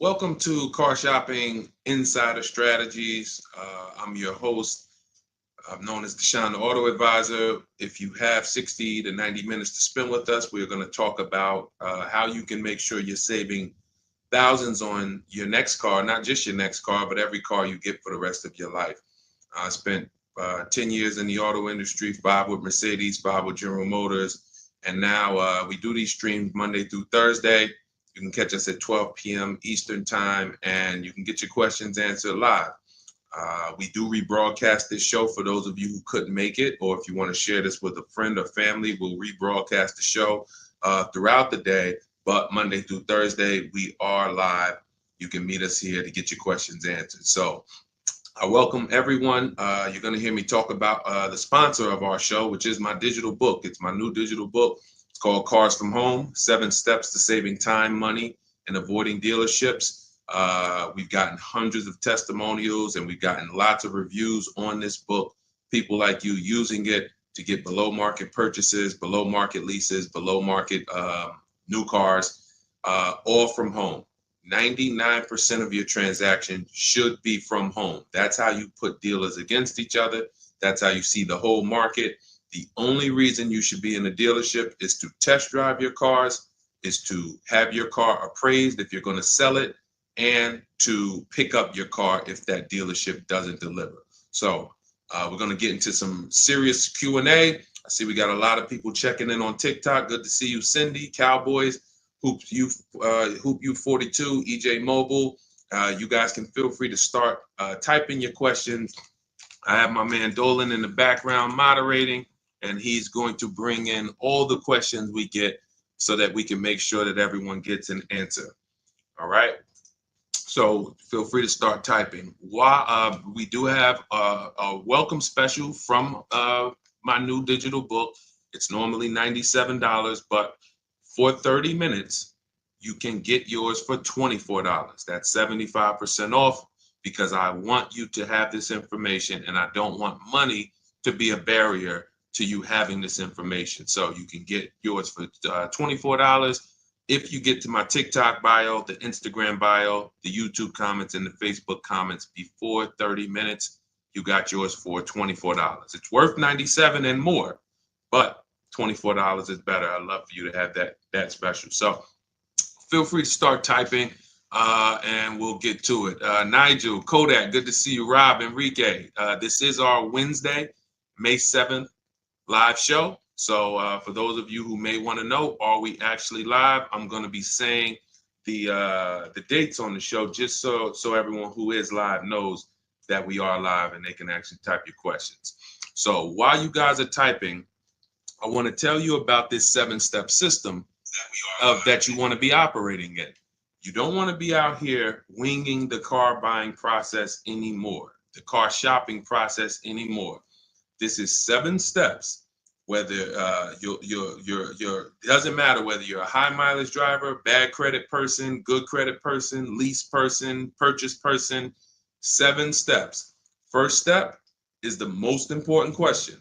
Welcome to Car Shopping Insider Strategies. I'm your host. I'm known as Deshone the Auto Advisor. If you have 60 to 90 minutes to spend with us, we're going to talk about how you can make sure you're saving thousands on your next car, not just your next car, but every car you get for the rest of your life. I spent 10 years in the auto industry, 5 with Mercedes, 5 with General Motors, and now we do these streams Monday through Thursday. You can catch us at 12 p.m. Eastern time, and you can get your questions answered live. We do rebroadcast this show for those of you who couldn't make it, or if you want to share this with a friend or family, we'll rebroadcast the show throughout the day. But Monday through Thursday, we are live. You can meet us here to get your questions answered. So I welcome everyone. You're going to hear me talk about the sponsor of our show, which is my digital book. It's my new digital book. It's called Cars from Home, 7 Steps to Saving Time, Money, and Avoiding Dealerships. We've gotten hundreds of testimonials and we've gotten lots of reviews on this book. People like you using it to get below market purchases, below market leases, below market new cars, all from home. 99% of your transaction should be from home. That's how you put dealers against each other. That's how you see the whole market. The only reason you should be in a dealership is to test drive your cars, is to have your car appraised if you're going to sell it, and to pick up your car if that dealership doesn't deliver. So we're going to get into some serious Q&A. I see we got a lot of people checking in on TikTok. Good to see you, Cindy, Cowboys, Hoop U 42, EJ Mobile. You guys can feel free to start typing your questions. I have my man Dolan in the background moderating, and he's going to bring in all the questions we get so that we can make sure that everyone gets an answer. All right. So feel free to start typing. We do have a welcome special from my new digital book. It's normally $97, but for 30 minutes, you can get yours for $24. That's 75% off, because I want you to have this information and I don't want money to be a barrier to you having this information. So you can get yours for $24. If you get to my TikTok bio, the Instagram bio, the YouTube comments, and the Facebook comments before 30 minutes, you got yours for $24. It's worth $97 and more, but $24 is better. I'd love for you to have that special. So feel free to start typing and we'll get to it. Nigel, Kodak, good to see you. Rob, Enrique, this is our Wednesday, May 7th live show. So for those of you who may want to know, are we actually live? I'm going to be saying the dates on the show just so everyone who is live knows that we are live and they can actually type your questions. So while you guys are typing, I want to tell you about this 7-step system that you want to be operating in. You don't want to be out here winging the car buying process anymore, the car shopping process anymore. This is 7 steps. Whether doesn't matter whether you're a high mileage driver, bad credit person, good credit person, lease person, purchase person. 7 steps. First step is the most important question.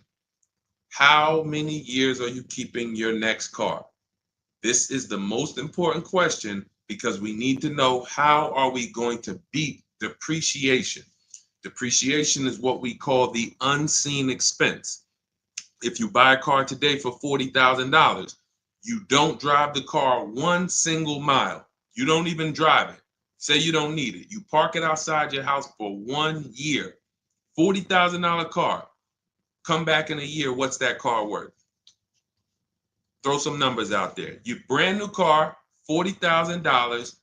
How many years are you keeping your next car? This is the most important question because we need to know, how are we going to beat depreciation? Depreciation is what we call the unseen expense. If you buy a car today for $40,000, you don't drive the car 1 single mile. You don't even drive it. Say you don't need it. You park it outside your house for 1 year. $40,000 car. Come back in a year, what's that car worth? Throw some numbers out there. Your brand new car, $40,000.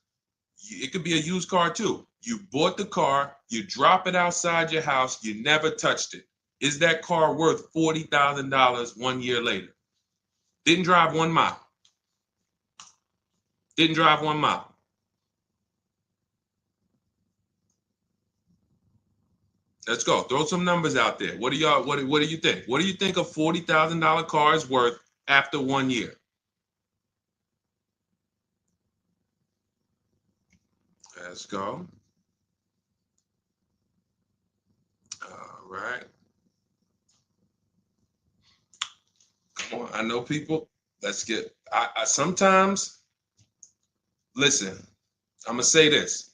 It could be a used car too. You bought the car, you drop it outside your house, you never touched it. Is that car worth $40,000 1 year later? Didn't drive 1 mile. Didn't drive 1 mile. Let's go. Throw some numbers out there. What do you think? What do you think a $40,000 car is worth after 1 year? Let's go. All right. Come on. I know people. Let's get. I sometimes listen. I'm gonna say this.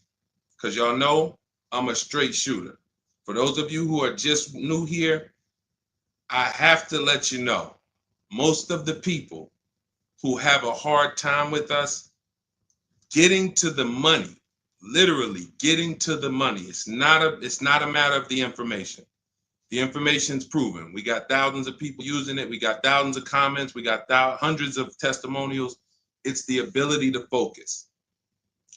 because y'all know I'm a straight shooter. For those of you who are just new here, I have to let you know, most of the people who have a hard time with us getting to the money, literally getting to the money. It's not a matter of the information. The information's proven. We got thousands of people using it. We got thousands of comments. We got hundreds of testimonials. It's the ability to focus.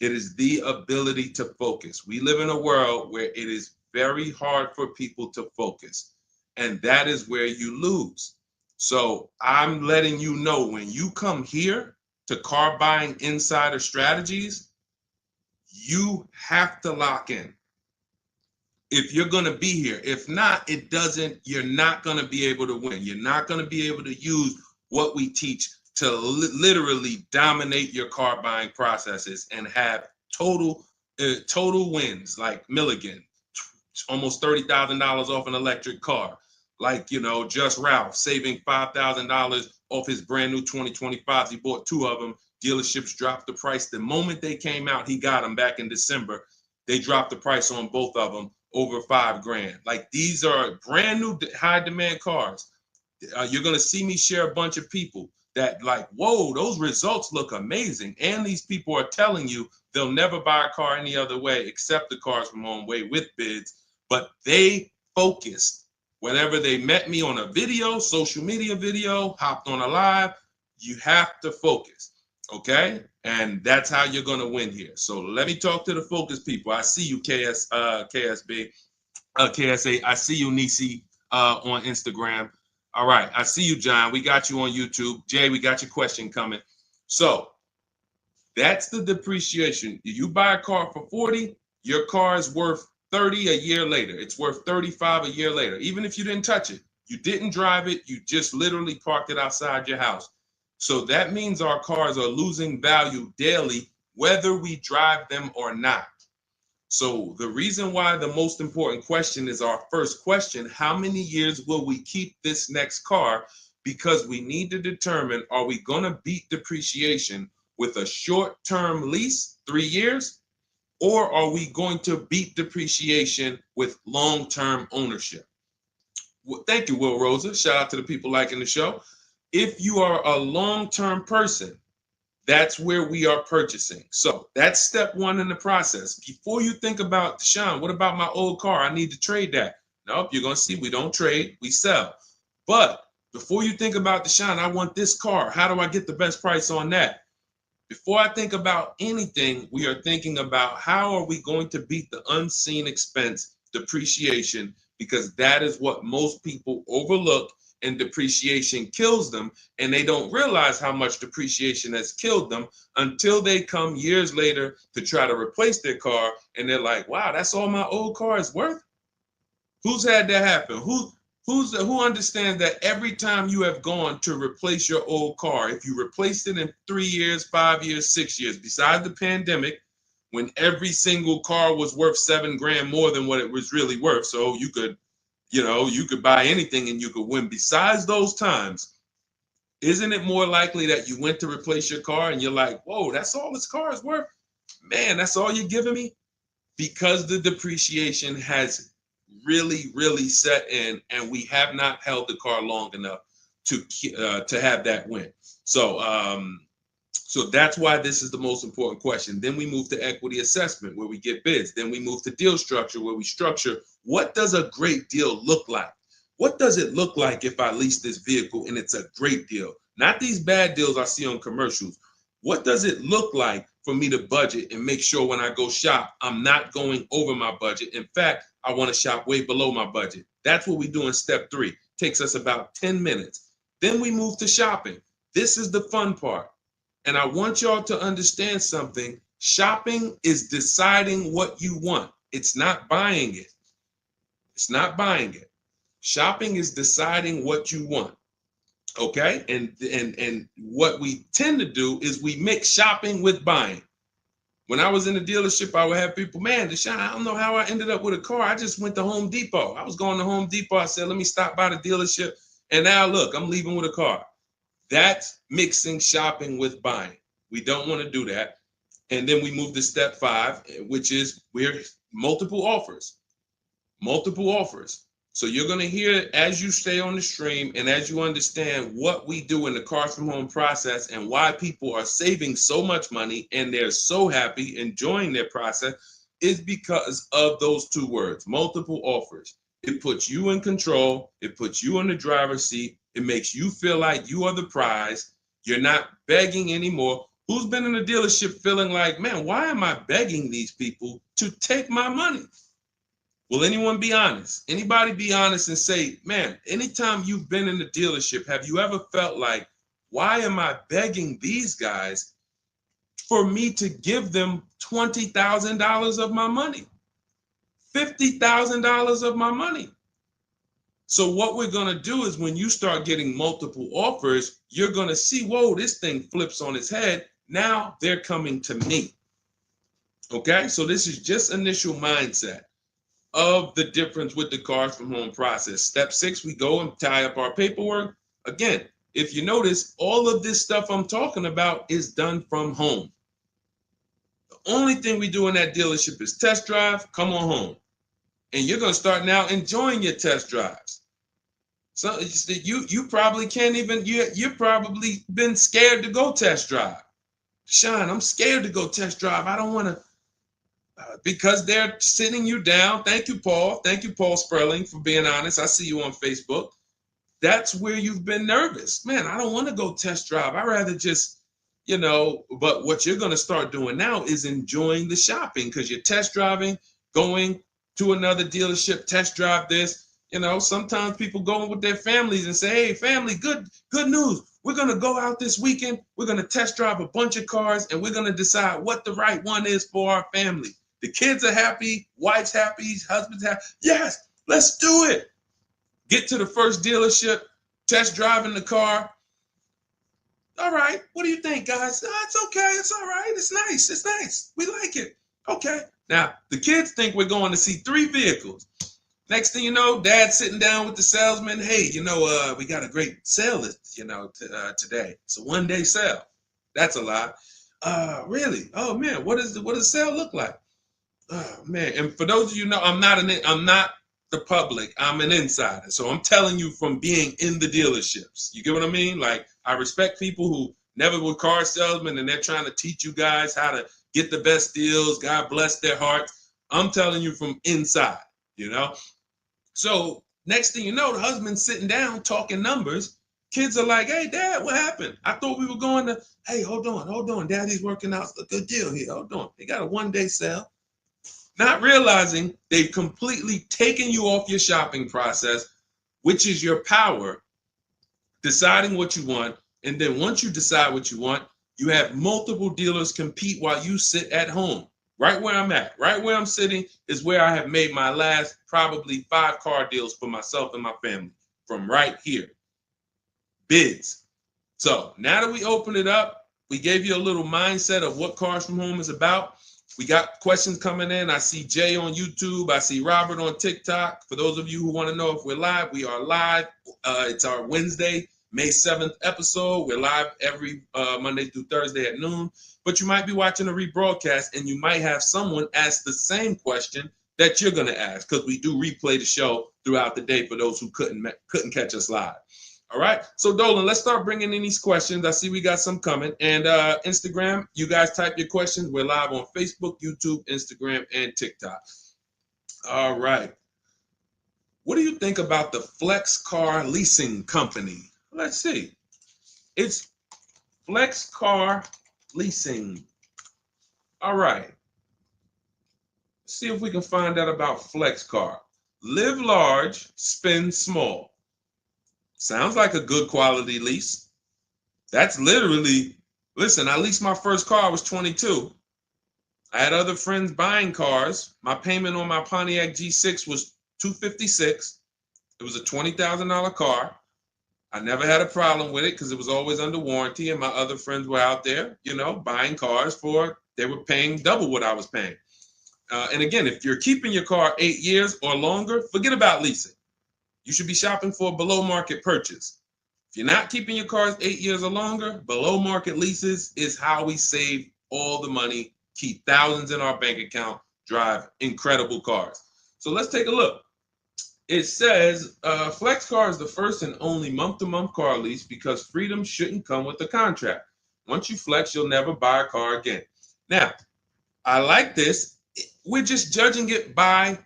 It is the ability to focus. We live in a world where it is very hard for people to focus, and that is where you lose. So I'm letting you know, when you come here to Car Buying Insider Strategies, you have to lock in. If you're going to be here, if not, you're not going to be able to win. You're not going to be able to use what we teach to literally dominate your car buying processes and have total wins, like Milligan, almost $30,000 off an electric car. Like, Just Ralph saving $5,000 off his brand new 2025s. He bought 2 of them. Dealerships dropped the price. The moment they came out, he got them back in December. They dropped the price on both of them over $5,000. Like, these are brand new high demand cars. You're going to see me share a bunch of people that like, whoa, those results look amazing. And these people are telling you they'll never buy a car any other way except the Cars from Home way with bids. But they focused. Whenever they met me on a video, social media video, hopped on a live, you have to focus. Okay? And that's how you're going to win here. So let me talk to the focus people. I see you, KSA. I see you, Nisi, on Instagram. All right. I see you, John. We got you on YouTube. Jay, we got your question coming. So that's the depreciation. You buy a car for 40, your car is worth 30 a year later. It's worth 35 a year later. Even if you didn't touch it, you didn't drive it, you just literally parked it outside your house. So that means our cars are losing value daily, whether we drive them or not. So the reason why the most important question is our first question: how many years will we keep this next car? Because we need to determine, are we going to beat depreciation with a short-term lease, 3 years, or are we going to beat depreciation with long-term ownership? Well, thank you, Will Rosa. Shout out to the people liking the show. If you are a long-term person, that's where we are purchasing. So that's step 1 in the process. Before you think about, Deshaun, what about my old car? I need to trade that. Nope, you're going to see we don't trade, we sell. But before you think about, Deshaun, I want this car. How do I get the best price on that? Before I think about anything, we are thinking about how are we going to beat the unseen expense, depreciation, because that is what most people overlook, and depreciation kills them, and they don't realize how much depreciation has killed them until they come years later to try to replace their car, and they're like, wow, that's all my old car is worth? Who's had that happen? Who understands that every time you have gone to replace your old car, if you replaced it in 3 years, 5 years, 6 years, besides the pandemic, when every single car was worth $7,000 more than what it was really worth, so you could buy anything and you could win. Besides those times, isn't it more likely that you went to replace your car and you're like, whoa, that's all this car is worth? Man, that's all you're giving me? Because the depreciation has really, really set in, and we have not held the car long enough to have that win. So that's why this is the most important question. Then we move to equity assessment, where we get bids. Then we move to deal structure, where we structure, what does a great deal look like? What does it look like if I lease this vehicle and it's a great deal? Not these bad deals I see on commercials. What does it look like for me to budget and make sure when I go shop, I'm not going over my budget? In fact, I want to shop way below my budget. That's what we do in step 3. Takes us about 10 minutes. Then we move to shopping. This is the fun part. And I want y'all to understand something. Shopping is deciding what you want. It's not buying it. It's not buying it. Shopping is deciding what you want. Okay? And what we tend to do is we mix shopping with buying. When I was in the dealership, I would have people, man, Deshaun, I don't know how I ended up with a car. I just went to Home Depot. I was going to Home Depot. I said, let me stop by the dealership. And now look, I'm leaving with a car. That's mixing shopping with buying. We don't want to do that. And then we move to step 5, which is we're multiple offers. Multiple offers. So you're going to hear as you stay on the stream and as you understand what we do in the Cars from Home process and why people are saving so much money and they're so happy enjoying their process is because of those 2 words, multiple offers. It puts you in control. It puts you in the driver's seat. It makes you feel like you are the prize. You're not begging anymore. Who's been in a dealership feeling like, man, why am I begging these people to take my money? Will anyone be honest? Anybody be honest and say, man, anytime you've been in the dealership, have you ever felt like, why am I begging these guys for me to give them $20,000 of my money, $50,000 of my money? So what we're going to do is when you start getting multiple offers, you're going to see, whoa, this thing flips on its head. Now they're coming to me. Okay, so this is just initial mindset of the difference with the Cars from Home process. Step 6, we go and tie up our paperwork. Again, if you notice, all of this stuff I'm talking about is done from home. The only thing we do in that dealership is test drive, come on home. And you're going to start now enjoying your test drives. So you probably can't even, you're probably been scared to go test drive. Sean, I'm scared to go test drive. I don't want to, because they're sitting you down. Thank you, Paul. Thank you, Paul Sperling, for being honest. I see you on Facebook. That's where you've been nervous. Man, I don't want to go test drive. I'd rather just, but what you're going to start doing now is enjoying the shopping because you're test driving, going to another dealership, test drive this. Sometimes people go with their families and say, hey, family, good news. We're going to go out this weekend. We're going to test drive a bunch of cars and we're going to decide what the right one is for our family. The kids are happy, wife's happy, husband's happy. Yes, let's do it. Get to the first dealership, test driving the car. All right, what do you think, guys? Oh, it's okay, it's all right, it's nice, we like it. Okay, now the kids think we're going to see 3 vehicles. Next thing you know, Dad's sitting down with the salesman. Hey, we got a great sale, today. It's a 1-day sale. That's a lie. Really? Oh man, what does the sale look like? Oh man, and for those of you who know, I'm not the public. I'm an insider, so I'm telling you from being in the dealerships. You get what I mean? Like I respect people who never were car salesmen, and they're trying to teach you guys how to get the best deals. God bless their hearts. I'm telling you from inside. So next thing you know, the husband's sitting down talking numbers. Kids are like, hey, Dad, what happened? I thought we were going to, hey, hold on. Daddy's working out a good deal here. Hold on. They got a 1-day sale. Not realizing they've completely taken you off your shopping process, which is your power, deciding what you want. And then once you decide what you want, you have multiple dealers compete while you sit at home. Right where I'm at, right where I'm sitting is where I have made my last probably 5 car deals for myself and my family from right here. Bids. So now that we open it up, we gave you a little mindset of what Cars from Home is about. We got questions coming in. I see Jay on YouTube. I see Robert on TikTok. For those of you who want to know if we're live, we are live. It's our Wednesday, May 7th episode. We're live every Monday through Thursday at noon. But you might be watching a rebroadcast and you might have someone ask the same question that you're going to ask because we do replay the show throughout the day for those who couldn't catch us live. All right. So Dolan, let's start bringing in these questions. I see we got some coming. And Instagram, you guys type your questions. We're live on Facebook, YouTube, Instagram, and TikTok. All right. What do you think about the Flex Car Leasing Company? Let's see. It's Flex Car Leasing. All right. Let's see if we can find out about Flex Car. Live large, spend small. Sounds like a good quality lease. That's literally, listen, I leased my first car, I was 22. I had other friends buying cars. My payment on my Pontiac G6 was $256. It was a $20,000 car. I never had a problem with it because it was always under warranty, and my other friends were out there, buying cars they were paying double what I was paying. And again, if you're keeping your car 8 years or longer, forget about leasing. You should be shopping for a below market purchase. If you're not keeping your cars 8 years or longer, below market leases is how we save all the money keep thousands in our bank account, drive incredible cars. So let's take a look. It says Flex Car is the first and only month-to-month car lease because freedom shouldn't come with a contract. Once you flex, you'll never buy a car again. Now, I like this. We're just judging it by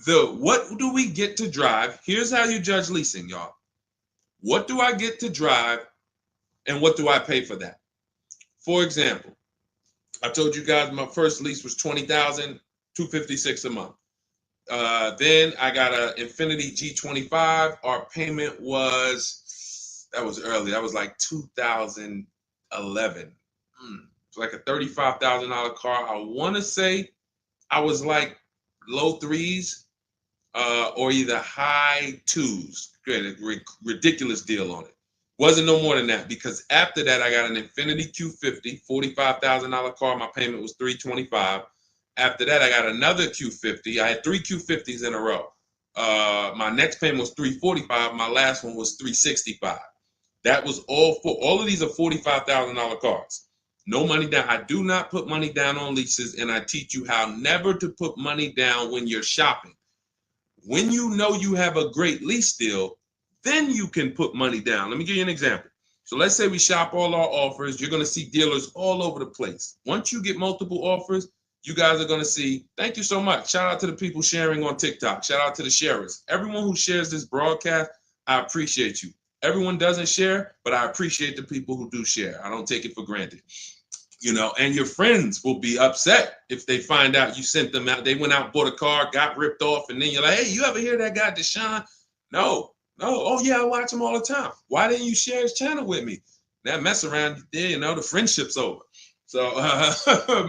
what do we get to drive? Here's how you judge leasing, y'all. What do I get to drive and what do I pay for that? For example, I told you guys my first lease was $20,256 a month. Then I got an Infiniti G25. Our payment that was early. That was like 2011. It's like a $35,000 car. I want to say I was like low threes or either high twos. Ridiculous deal on it. Wasn't no more than that because after that I got an Infiniti Q50, $45,000 car. My payment was $325. After that, I got another Q50. I had 3 Q50s in a row. My next payment was $345. My last one was $365. That was all of these are $45,000 cars. No money down. I do not put money down on leases, and I teach you how never to put money down when you're shopping. When you know you have a great lease deal, then you can put money down. Let me give you an example. So let's say we shop all our offers. You're going to see dealers all over the place. Once you get multiple offers, you guys are going to see, thank you so much. Shout out to the people sharing on TikTok. Shout out to the sharers. Everyone who shares this broadcast, I appreciate you. Everyone doesn't share, but I appreciate the people who do share. I don't take it for granted. You know, and your friends will be upset if they find out you sent them out. They went out, bought a car, got ripped off, and then you're like, hey, you ever hear that guy, Deshone? No. Oh, yeah, I watch him all the time. Why didn't you share his channel with me? That mess around there, you know, the friendship's over. So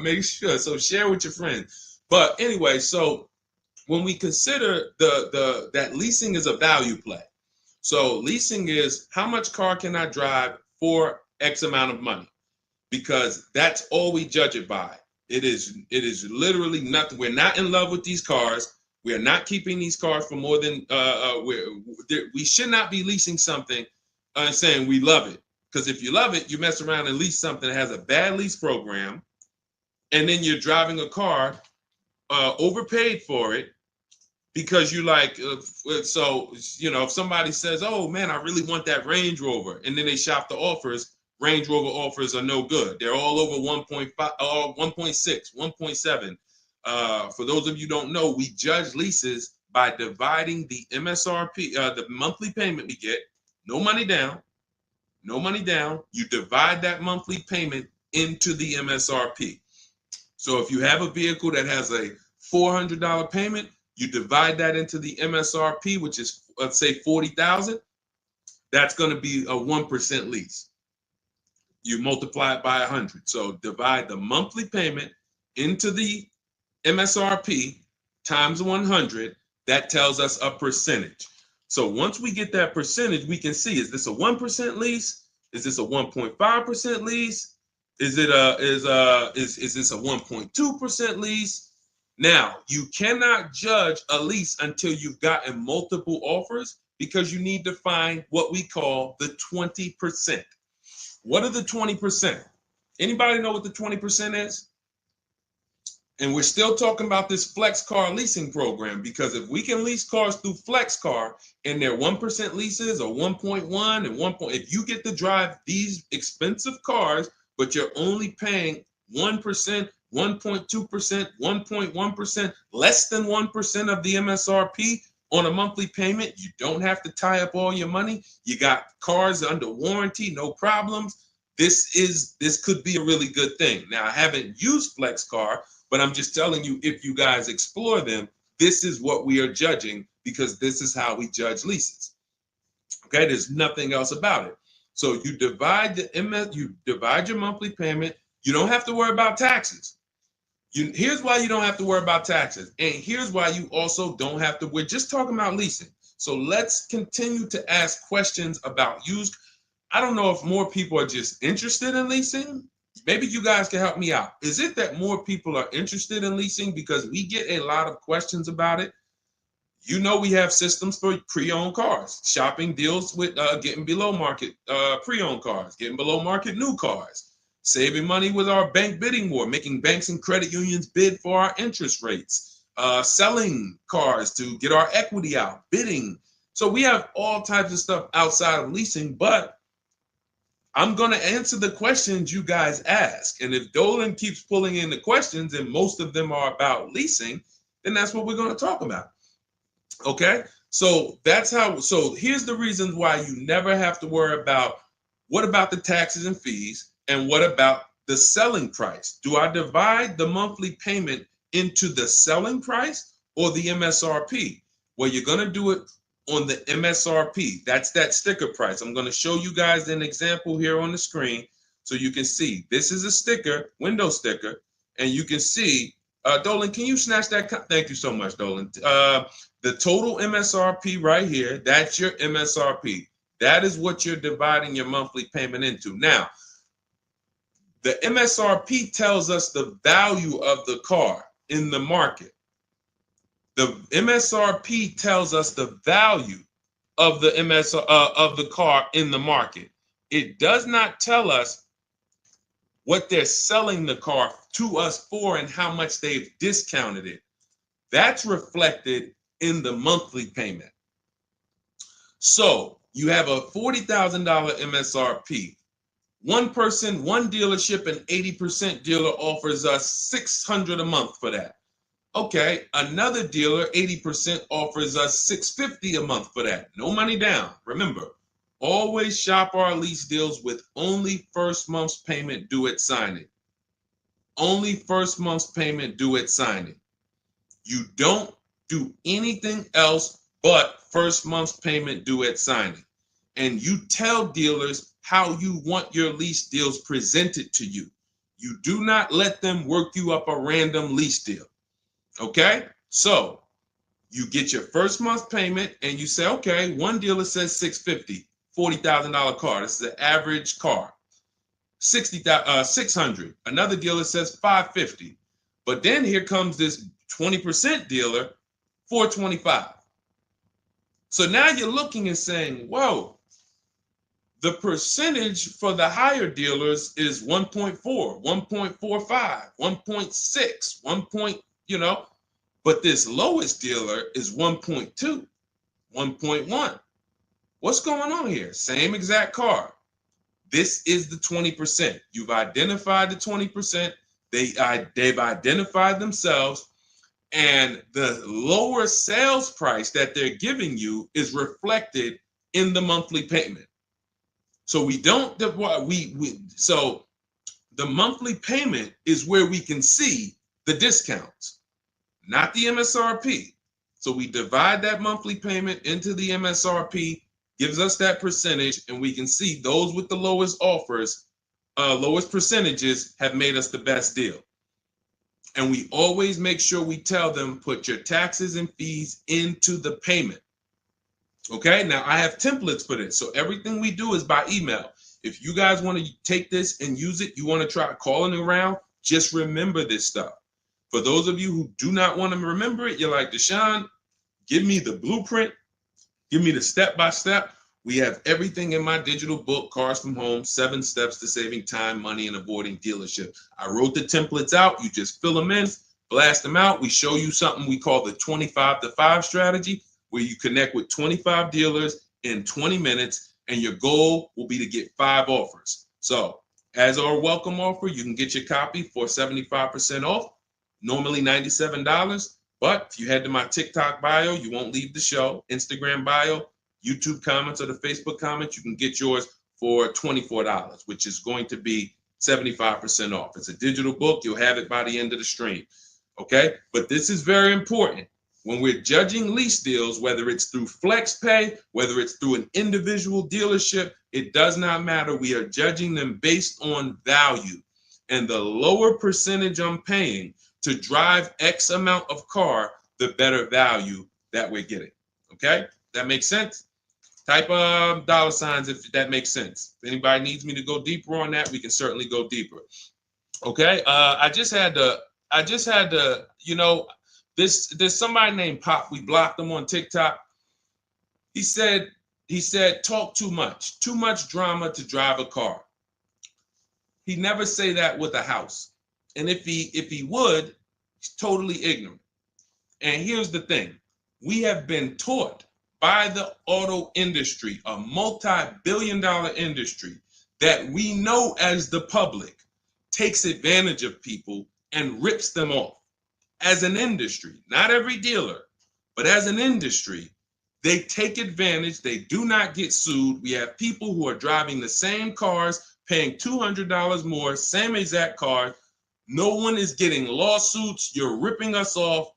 make sure. So share with your friends. But anyway, so when we consider that leasing is a value play. So leasing is how much car can I drive for X amount of money? Because that's all we judge it by. It is literally nothing. We're not in love with these cars. We are not keeping these cars for more than we should not be leasing something and saying we love it. Because if you love it, you mess around and lease something that has a bad lease program, and then you're driving a car, overpaid for it, because you like, so, you know, if somebody says, oh man, I really want that Range Rover, and then they shop the offers, Range Rover offers are no good. They're all over 1.5, 1.6, 1.7. For those of you who don't know, we judge leases by dividing the MSRP, the monthly payment we get, no money down. No money down, you divide that monthly payment into the MSRP. So if you have a vehicle that has a $400 payment, you divide that into the MSRP, which is, let's say, $40,000. That's going to be a 1% lease. You multiply it by 100. So divide the monthly payment into the MSRP times 100. That tells us a percentage. So once we get that percentage, we can see, is this a 1% lease? Is this a 1.5% lease? Is this a 1.2% lease? Now, you cannot judge a lease until you've gotten multiple offers because you need to find what we call the 20%. What are the 20%? Anybody know what the 20% is? And we're still talking about this Flex Car leasing program, because if we can lease cars through Flex Car and they're 1% leases or 1.1 and 1. If you get to drive these expensive cars, but you're only paying 1%, 1.2%, 1.1%, less than 1% of the MSRP on a monthly payment, you don't have to tie up all your money. You got cars under warranty, no problems. This could be a really good thing. Now, I haven't used Flex Car, but I'm just telling you, if you guys explore them, this is what we are judging, because this is how we judge leases. Okay, there's nothing else about it. So you divide your monthly payment. You don't have to worry about taxes. Here's why you don't have to worry about taxes. And here's why you also don't have to. We're just talking about leasing. So let's continue to ask questions about used. I don't know if more people are just interested in leasing. Maybe you guys can help me out. Is it that more people are interested in leasing? Because we get a lot of questions about it. You know, we have systems for pre-owned cars. Shopping deals with getting below market pre-owned cars, getting below market new cars. saving money with our bank bidding war, making banks and credit unions bid for our interest rates, selling cars to get our equity out, bidding. So we have all types of stuff outside of leasing, but I'm going to answer the questions you guys ask. And if Dolan keeps pulling in the questions, and most of them are about leasing, then that's what we're going to talk about. Okay? So that's how, so here's the reasons why you never have to worry about what about the taxes and fees and what about the selling price? Do I divide the monthly payment into the selling price or the MSRP? Well, you're going to do it on the MSRP. That's that sticker price. I'm going to show you guys an example here on the screen so you can see. This is a sticker, window sticker, and you can see, Dolan, can you snatch that? Thank you so much, Dolan. The total MSRP right here, that's your MSRP. That is what you're dividing your monthly payment into. Now, the MSRP tells us the value of the car in the market. The MSRP tells us the value of the of the car in the market. It does not tell us what they're selling the car to us for and how much they've discounted it. That's reflected in the monthly payment. So you have a $40,000 MSRP. One person, one dealership, an 80% dealer offers us $600 a month for that. Okay, another dealer, 80% offers us $650 a month for that. No money down. Remember, always shop our lease deals with only first month's payment due at signing. Only first month's payment due at signing. You don't do anything else but first month's payment due at signing. And you tell dealers how you want your lease deals presented to you. You do not let them work you up a random lease deal. Okay, so you get your first month payment and you say, okay, one dealer says $650, $40,000 car. This is an average car. $600. Another dealer says $550. But then here comes this 20% dealer, $425. So now you're looking and saying, whoa, the percentage for the higher dealers is 1.4, 1.45, 1.6, 1. But this lowest dealer is 1.2, 1.1. What's going on here? Same exact car. This is the 20%. You've identified the 20%. They've identified themselves, and the lower sales price that they're giving you is reflected in the monthly payment. So so the monthly payment is where we can see the discounts, not the MSRP. So we divide that monthly payment into the MSRP, gives us that percentage, and we can see those with the lowest offers, lowest percentages have made us the best deal. And we always make sure we tell them, put your taxes and fees into the payment. Okay, now I have templates for this. So everything we do is by email. If you guys want to take this and use it, you want to try calling around, just remember this stuff. For those of you who do not want to remember it, you're like, Deshone, give me the blueprint, give me the step-by-step. We have everything in my digital book, Cars from Home, 7 Steps to Saving Time, Money, and Avoiding Dealership. I wrote the templates out. You just fill them in, blast them out. We show you something we call the 25-to-5 strategy, where you connect with 25 dealers in 20 minutes, and your goal will be to get 5 offers. So as our welcome offer, you can get your copy for 75% off, normally $97. But if you head to my TikTok bio, you won't leave the show, Instagram bio, YouTube comments, or the Facebook comments, you can get yours for $24, which is going to be 75% off. It's a digital book. You'll have it by the end of the stream. Okay? But this is very important. When we're judging lease deals, whether it's through FlexPay, whether it's through an individual dealership, it does not matter. We are judging them based on value. And the lower percentage I'm paying to drive X amount of car, the better value that we're getting. Okay? That makes sense? Type $signs if that makes sense. If anybody needs me to go deeper on that, we can certainly go deeper. Okay? I just had to, there's somebody named Pop. We blocked him on TikTok. He said, talk too much drama to drive a car. He never say that with a house. And if he would, he's totally ignorant. And here's the thing. We have been taught by the auto industry, a multi-billion-dollar industry, that we know as the public takes advantage of people and rips them off. As an industry, not every dealer, but as an industry, they take advantage. They do not get sued. We have people who are driving the same cars, paying $200 more, same exact car. No one is getting lawsuits. You're ripping us off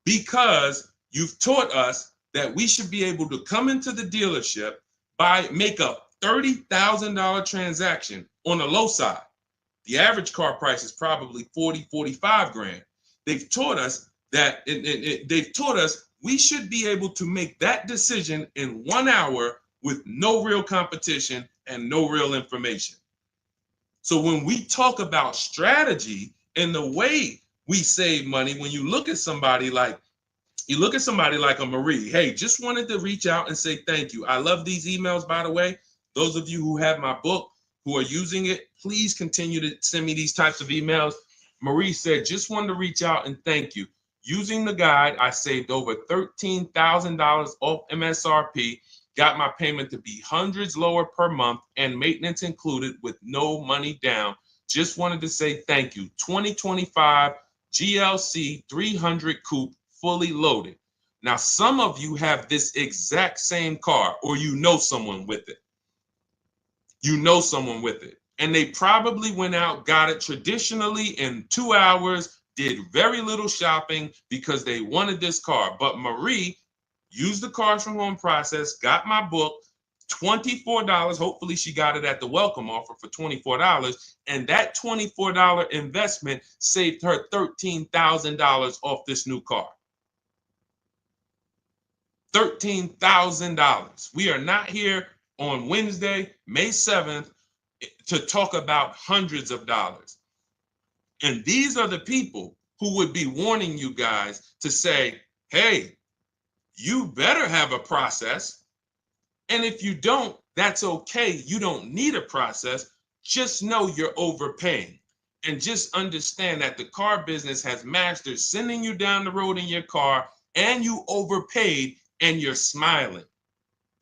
because you've taught us that we should be able to come into the dealership, make a $30,000 transaction on the low side. The average car price is probably 40, 45 grand. They've taught us that they've taught us we should be able to make that decision in 1 hour with no real competition and no real information. So when we talk about strategy and the way we save money, when you look at somebody like a Marie, hey, just wanted to reach out and say thank you. I love these emails, by the way. Those of you who have my book, who are using it, please continue to send me these types of emails. Marie said, just wanted to reach out and thank you. Using the guide, I saved over $13,000 off MSRP, got my payment to be hundreds lower per month and maintenance included with no money down. Just wanted to say thank you. 2025 GLC 300 coupe, fully loaded. Now, some of you have this exact same car, or you know someone with it. You know someone with it. And they probably went out, got it traditionally in 2 hours, did very little shopping because they wanted this car. But Marie used the cars from home process, got my book, $24. Hopefully she got it at the welcome offer for $24. And that $24 investment saved her $13,000 off this new car. $13,000. We are not here on Wednesday, May 7th, to talk about hundreds of dollars. And these are the people who would be warning you guys to say, hey, you better have a process. And if you don't, that's okay. You don't need a process. Just know you're overpaying. And just understand that the car business has mastered sending you down the road in your car and you overpaid and you're smiling.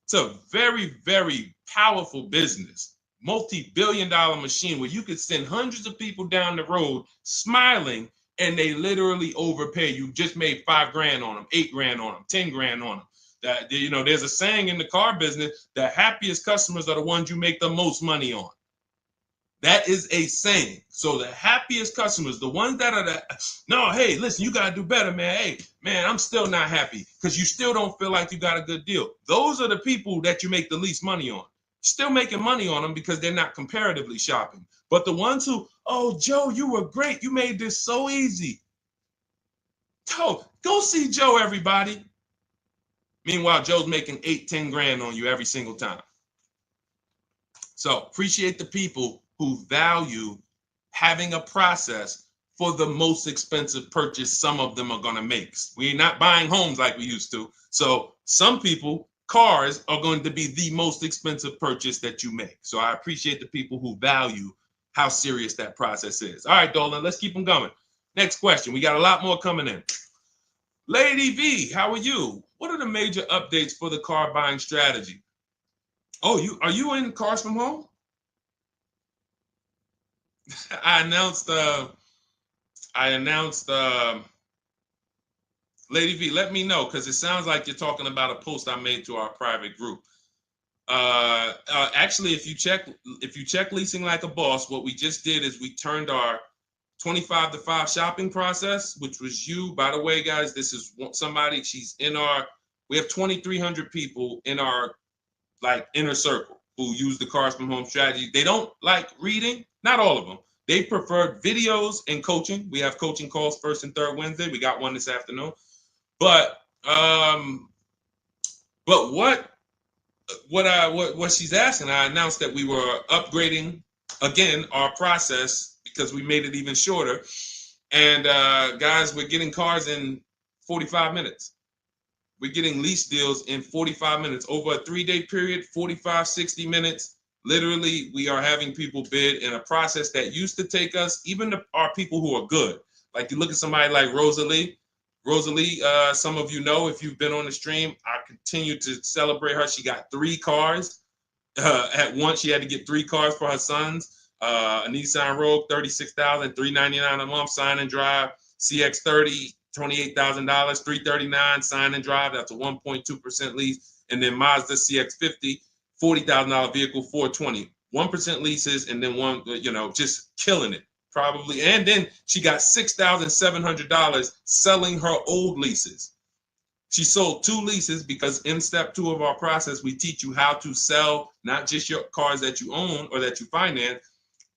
It's a very, very powerful business, multi-billion-dollar machine where you could send hundreds of people down the road smiling and they literally overpay. You just made 5 grand on them, 8 grand on them, 10 grand on them. That, you know, there's a saying in the car business, the happiest customers are the ones you make the most money on. That is a saying. So the happiest customers, the ones that are no, hey, listen, you got to do better, man. Hey, man, I'm still not happy because you still don't feel like you got a good deal. Those are the people that you make the least money on. Still making money on them because they're not comparatively shopping. But the ones who, oh, Joe, you were great. You made this so easy. Go see Joe, everybody. Meanwhile, Joe's making 8, 10 grand on you every single time. So appreciate the people who value having a process for the most expensive purchase some of them are going to make. We're not buying homes like we used to. So some people, cars are going to be the most expensive purchase that you make. So I appreciate the people who value how serious that process is. All right, Dolan, let's keep them going. Next question. We got a lot more coming in. Lady V, how are you? What are the major updates for the car buying strategy? Oh, are you in Cars from Home? I announced Lady V, let me know, because it sounds like you're talking about a post I made to our private group. Actually, if you check Leasing Like a Boss, what we just did is we turned our 25 to 5 shopping process, which was you. By the way, guys, this is somebody, we have 2,300 people in our inner circle who use the Cars from Home strategy. They don't like reading, not all of them. They prefer videos and coaching. We have coaching calls first and third Wednesday. We got one this afternoon. But what she's asking, I announced that we were upgrading again our process because we made it even shorter. And guys, we're getting cars in 45 minutes. We're getting lease deals in 45 minutes over a 3-day period, 45, 60 minutes. Literally, we are having people bid in a process that used to take us, even our people who are good. Like you look at somebody like Rosalie. Rosalie, some of you know if you've been on the stream, I continue to celebrate her. She got 3 cars. At once, she had to get 3 cars for her sons. A Nissan Rogue, $36,399 a month, sign and drive. CX-30, $28,000, $339 sign and drive. That's a 1.2% lease. And then Mazda CX-50, $40,000 vehicle, $420. 1% leases, and then one, just killing it. Probably. And then she got $6,700 selling her old leases. She sold 2 leases because in step 2 of our process, we teach you how to sell not just your cars that you own or that you finance.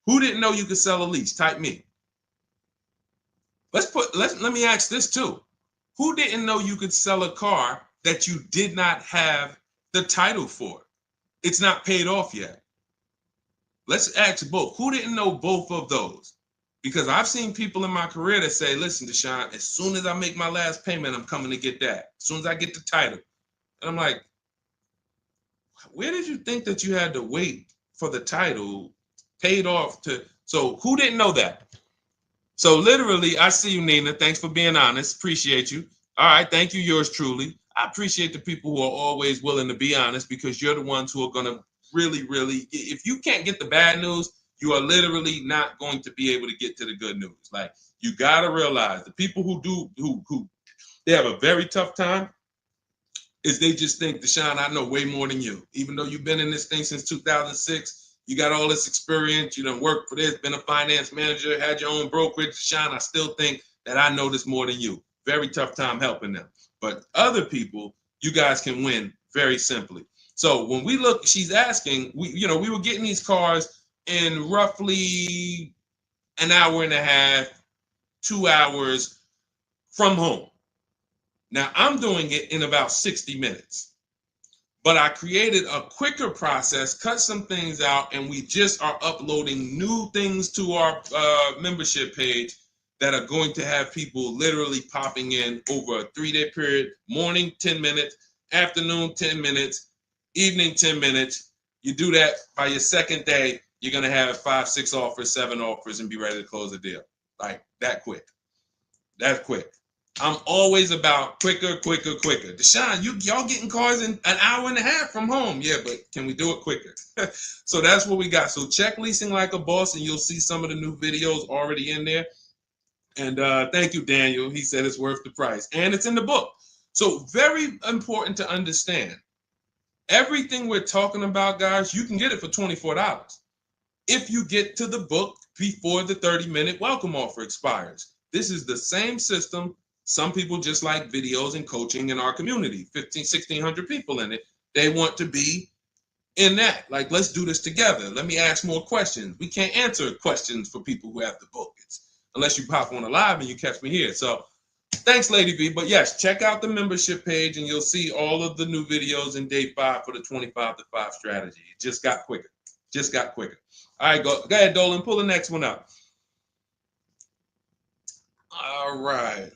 Who didn't know you could sell a lease? Type me. Let me ask this too. Who didn't know you could sell a car that you did not have the title for? It's not paid off yet. Let's ask both. Who didn't know both of those? Because I've seen people in my career that say, listen, Deshone, as soon as I make my last payment, I'm coming to get that. As soon as I get the title. And I'm like, where did you think that you had to wait for the title paid off to? So who didn't know that? So literally, I see you, Nina. Thanks for being honest. Appreciate you. All right. Thank you, yours truly. I appreciate the people who are always willing to be honest, because you're the ones who are going to really, if you can't get the bad news, you are literally not going to be able to get to the good news. Like, you got to realize the people who they have a very tough time is they just think, Deshone, I know way more than you. Even though you've been in this thing since 2006, you got all this experience, you done worked for this, been a finance manager, had your own brokerage. Deshone, I still think that I know this more than you. Very tough time helping them. But other people, you guys can win very simply. So when we look, she's asking, we were getting these cars in roughly an hour and a half, 2 hours from home. Now I'm doing it in about 60 minutes, but I created a quicker process, cut some things out, and we just are uploading new things to our membership page that are going to have people literally popping in over a 3-day period. Morning, 10 minutes, afternoon, 10 minutes, evening, 10 minutes. You do that by your second day, you're going to have 5, 6 offers, 7 offers, and be ready to close the deal. Like that quick. That's quick. I'm always about quicker. Deshone, y'all getting cars in an hour and a half from home. Yeah, but can we do it quicker? So that's what we got. So check Leasing Like a Boss, and you'll see some of the new videos already in there. And thank you, Daniel. He said it's worth the price. And it's in the book. So very important to understand. Everything we're talking about, guys, you can get it for $24 if you get to the book before the 30-minute welcome offer expires. This is the same system. Some people just like videos and coaching in our community, 1,600 people in it. They want to be in that. Like, let's do this together. Let me ask more questions. We can't answer questions for people who have the book. Unless you pop on a live and you catch me here. So thanks, Lady V. But yes, check out the membership page and you'll see all of the new videos in day 5 for the 25 to 5 strategy. It just got quicker. All right, go ahead, Dolan. Pull the next one up. All right.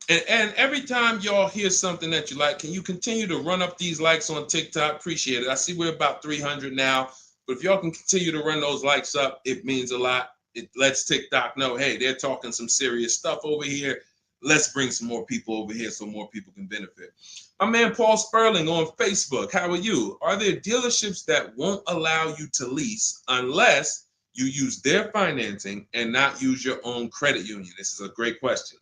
And every time y'all hear something that you like, can you continue to run up these likes on TikTok? Appreciate it. I see we're about 300 now. But if y'all can continue to run those likes up, it means a lot. It lets TikTok know, hey, they're talking some serious stuff over here. Let's bring some more people over here so more people can benefit. My man Paul Sperling on Facebook. How are you? Are there dealerships that won't allow you to lease unless you use their financing and not use your own credit union? This is a great question.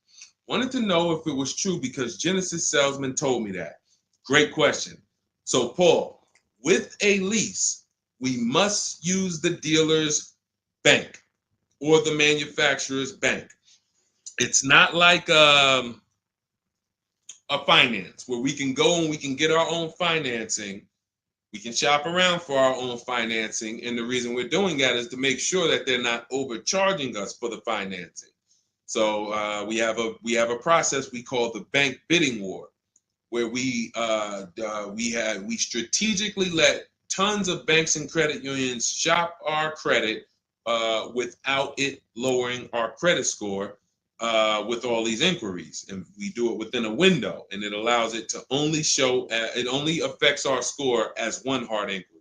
Wanted to know if it was true because Genesis Salesman told me that. Great question. So Paul, with a lease, we must use the dealer's bank or the manufacturer's bank. It's not like a finance where we can go and we can get our own financing. We can shop around for our own financing. And the reason we're doing that is to make sure that they're not overcharging us for the financing. So we have a process we call the bank bidding war, where we strategically let tons of banks and credit unions shop our credit without it lowering our credit score with all these inquiries. And we do it within a window, and it allows it to only show, it only affects our score as one hard inquiry.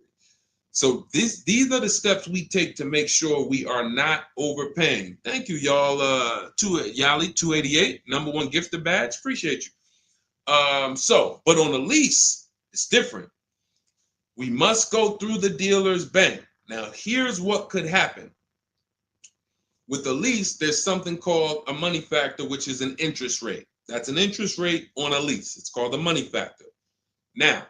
So these are the steps we take to make sure we are not overpaying. Thank you, y'all. Yali 288, #1 gifted badge. Appreciate you. But on a lease, it's different. We must go through the dealer's bank. Now, here's what could happen. With a lease, there's something called a money factor, which is an interest rate. That's an interest rate on a lease. It's called the money factor. Now,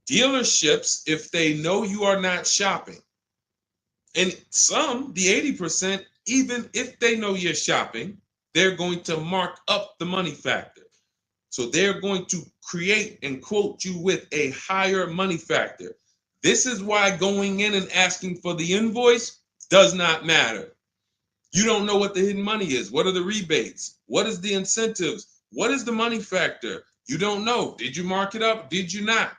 dealerships, if they know you are not shopping, and some, the 80%, even if they know you're shopping, they're going to mark up the money factor. So they're going to create and quote you with a higher money factor. This is why going in and asking for the invoice does not matter. You don't know what the hidden money is. What are the rebates? What is the incentives? What is the money factor? You don't know. Did you mark it up? Did you not?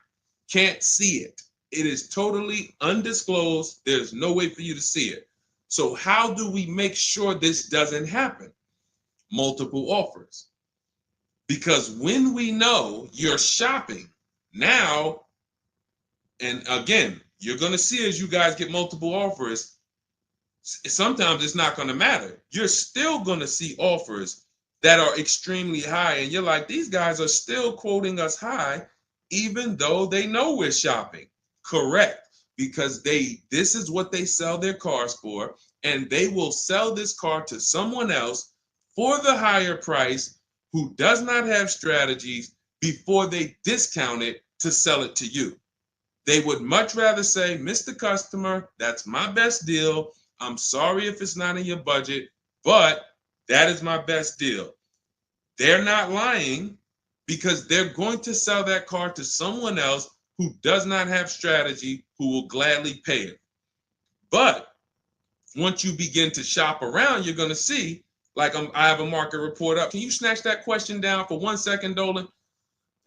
Can't see it. It is totally undisclosed. There's no way for you to see it. So how do we make sure this doesn't happen? Multiple offers. Because when we know you're shopping now, and again, you're going to see as you guys get multiple offers, sometimes it's not going to matter. You're still going to see offers that are extremely high. And you're like, these guys are still quoting us high, even though they know we're shopping. Correct. Because this is what they sell their cars for. And they will sell this car to someone else for the higher price who does not have strategies before they discount it to sell it to you. They would much rather say, Mr. Customer, that's my best deal. I'm sorry if it's not in your budget, but that is my best deal. They're not lying because they're going to sell that car to someone else who does not have strategy, who will gladly pay it. But once you begin to shop around, you're going to see, like I have a market report up. Can you snatch that question down for 1 second, Dolan?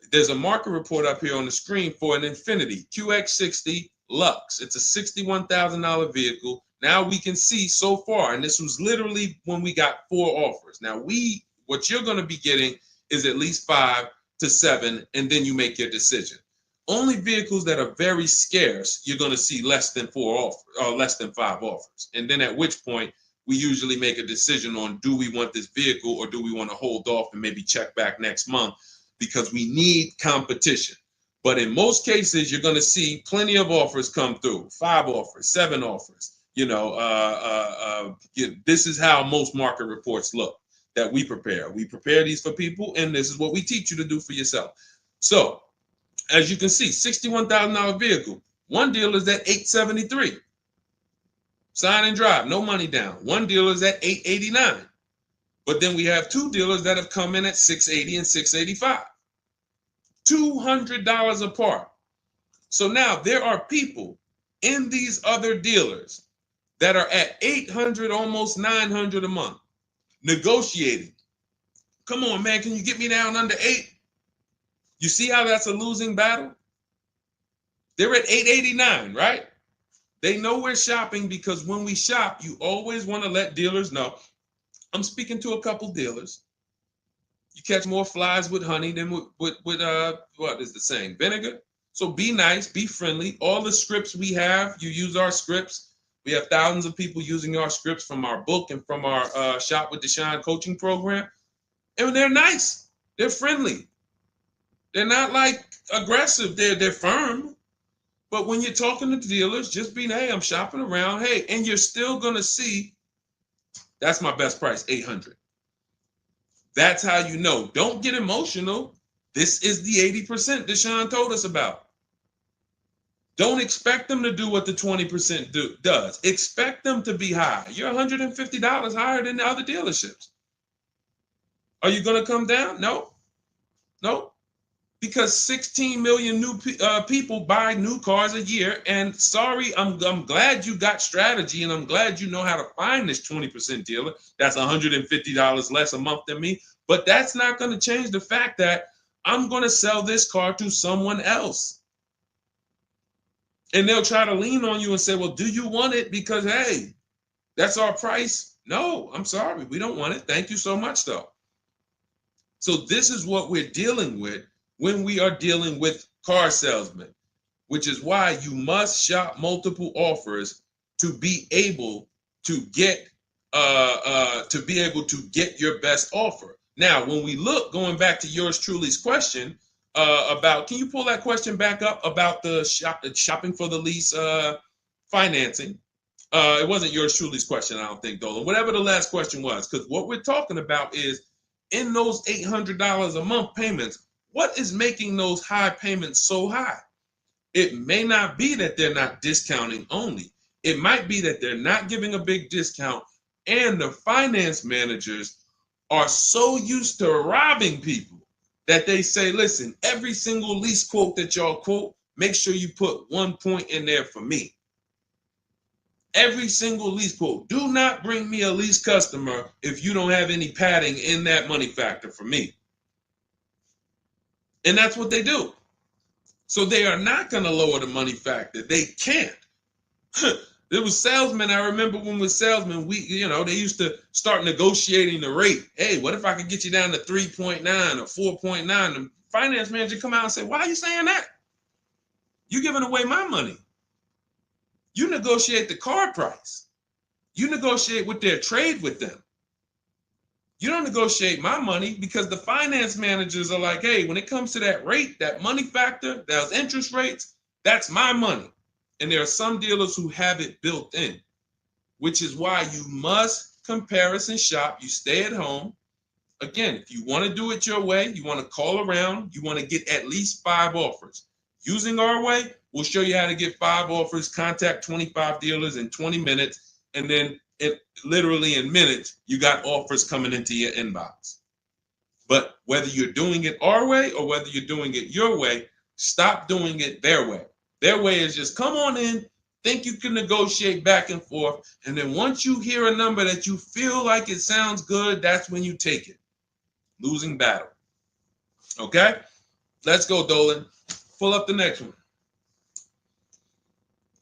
There's a market report up here on the screen for an Infiniti QX60 Lux. It's a $61,000 vehicle. Now we can see so far, and this was literally when we got 4 offers. Now what you're going to be getting is at least 5 to 7, and then you make your decision. Only vehicles that are very scarce, you're going to see less than 4 offers or less than 5 offers. And then at which point we usually make a decision on, do we want this vehicle or do we want to hold off and maybe check back next month, because we need competition. But in most cases, you're going to see plenty of offers come through, 5 offers, 7 offers. This is how most market reports look that we prepare. We prepare these for people, and this is what we teach you to do for yourself. So, as you can see, $61,000 vehicle. One dealer is at $873. Sign and drive, no money down. One dealer is at $889. But then we have 2 dealers that have come in at $680 and $685. $200 apart. So now there are people in these other dealers that are at $800, almost $900 a month, negotiating. Come on, man, can you get me down under 8? You see how that's a losing battle? They're at $889, right? They know we're shopping, because when we shop, you always want to let dealers know. I'm speaking to a couple dealers. You catch more flies with honey than with what is the saying? Vinegar. So be nice, be friendly. All the scripts we have, you use our scripts. We have thousands of people using our scripts from our book and from our Shop with Deshone coaching program. And they're nice. They're friendly. They're not like aggressive. They're firm. But when you're talking to dealers, just be, hey, I'm shopping around. Hey, and you're still going to see, that's my best price, $800. That's how you know. Don't get emotional. This is the 80% Deshone told us about. Don't expect them to do what the 20% does. Expect them to be high. You're $150 higher than the other dealerships. Are you going to come down? No. Because 16 million new people buy new cars a year. And sorry, I'm glad you got strategy, and I'm glad you know how to find this 20% dealer that's $150 less a month than me. But that's not going to change the fact that I'm going to sell this car to someone else. And they'll try to lean on you and say, well, do you want it? Because, hey, that's our price. No, I'm sorry. We don't want it. Thank you so much, though. So this is what we're dealing with when we are dealing with car salesmen. which is why you must shop multiple offers to be able to get your best offer. Now, when we look, going back to yours truly's question about, can you pull that question back up about the shopping for the lease financing? It wasn't yours truly's question, I don't think, Dolan. Whatever the last question was, because what we're talking about is in those $800 a month payments, what is making those high payments so high? It may not be that they're not discounting only. It might be that they're not giving a big discount, and the finance managers are so used to robbing people that they say, listen, every single lease quote that y'all quote, make sure you put 1 point in there for me. Every single lease quote. Do not bring me a lease customer if you don't have any padding in that money factor for me. And that's what they do. So they are not going to lower the money factor. They can't. There was salesmen. I remember when we were salesmen, they used to start negotiating the rate. Hey, what if I could get you down to 3.9 or 4.9? The finance manager come out and say, why are you saying that? You're giving away my money. You negotiate the car price. You negotiate with their trade with them. You don't negotiate my money, because the finance managers are like, hey, when it comes to that rate, that money factor, those interest rates, that's my money. And there are some dealers who have it built in, which is why you must comparison shop. You stay at home. Again, if you want to do it your way, you want to call around, you want to get at least 5 offers. Using our way, we'll show you how to get 5 offers, contact 25 dealers in 20 minutes, and then literally in minutes, you got offers coming into your inbox. But whether you're doing it our way or whether you're doing it your way, stop doing it their way. Their way is just come on in, think you can negotiate back and forth, and then once you hear a number that you feel like it sounds good, that's when you take it. Losing battle. Okay? Let's go, Dolan. Pull up the next one.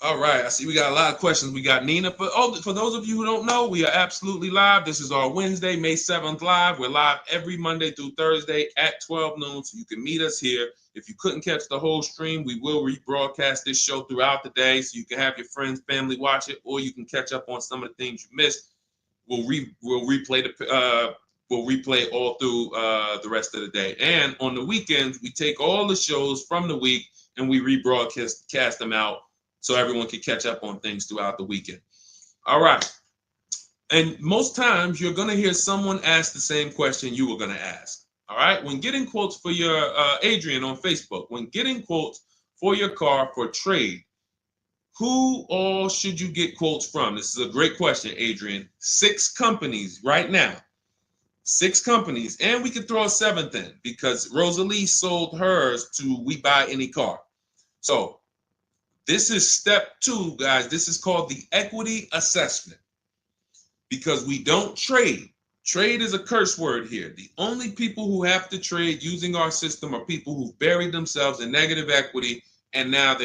All right, I see we got a lot of questions. We got Nina. For those of you who don't know, we are absolutely live. This is our Wednesday, May 7th live. We're live every Monday through Thursday at 12 noon, so you can meet us here. If you couldn't catch the whole stream, we will rebroadcast this show throughout the day, so you can have your friends, family watch it, or you can catch up on some of the things you missed. We'll replay all through the rest of the day. And on the weekends, we take all the shows from the week and we rebroadcast them out, so everyone can catch up on things throughout the weekend. All right. And most times you're going to hear someone ask the same question you were going to ask. All right. When getting quotes for your, Adrian on Facebook, when getting quotes for your car for trade, who all should you get quotes from? This is a great question, Adrian. 6 companies right now. 6 companies. And we could throw a 7th in because Rosalie sold hers to We Buy Any Car. So this is step 2, guys. This is called the equity assessment, because we don't trade. Trade is a curse word here. The only people who have to trade using our system are people who've buried themselves in negative equity, and now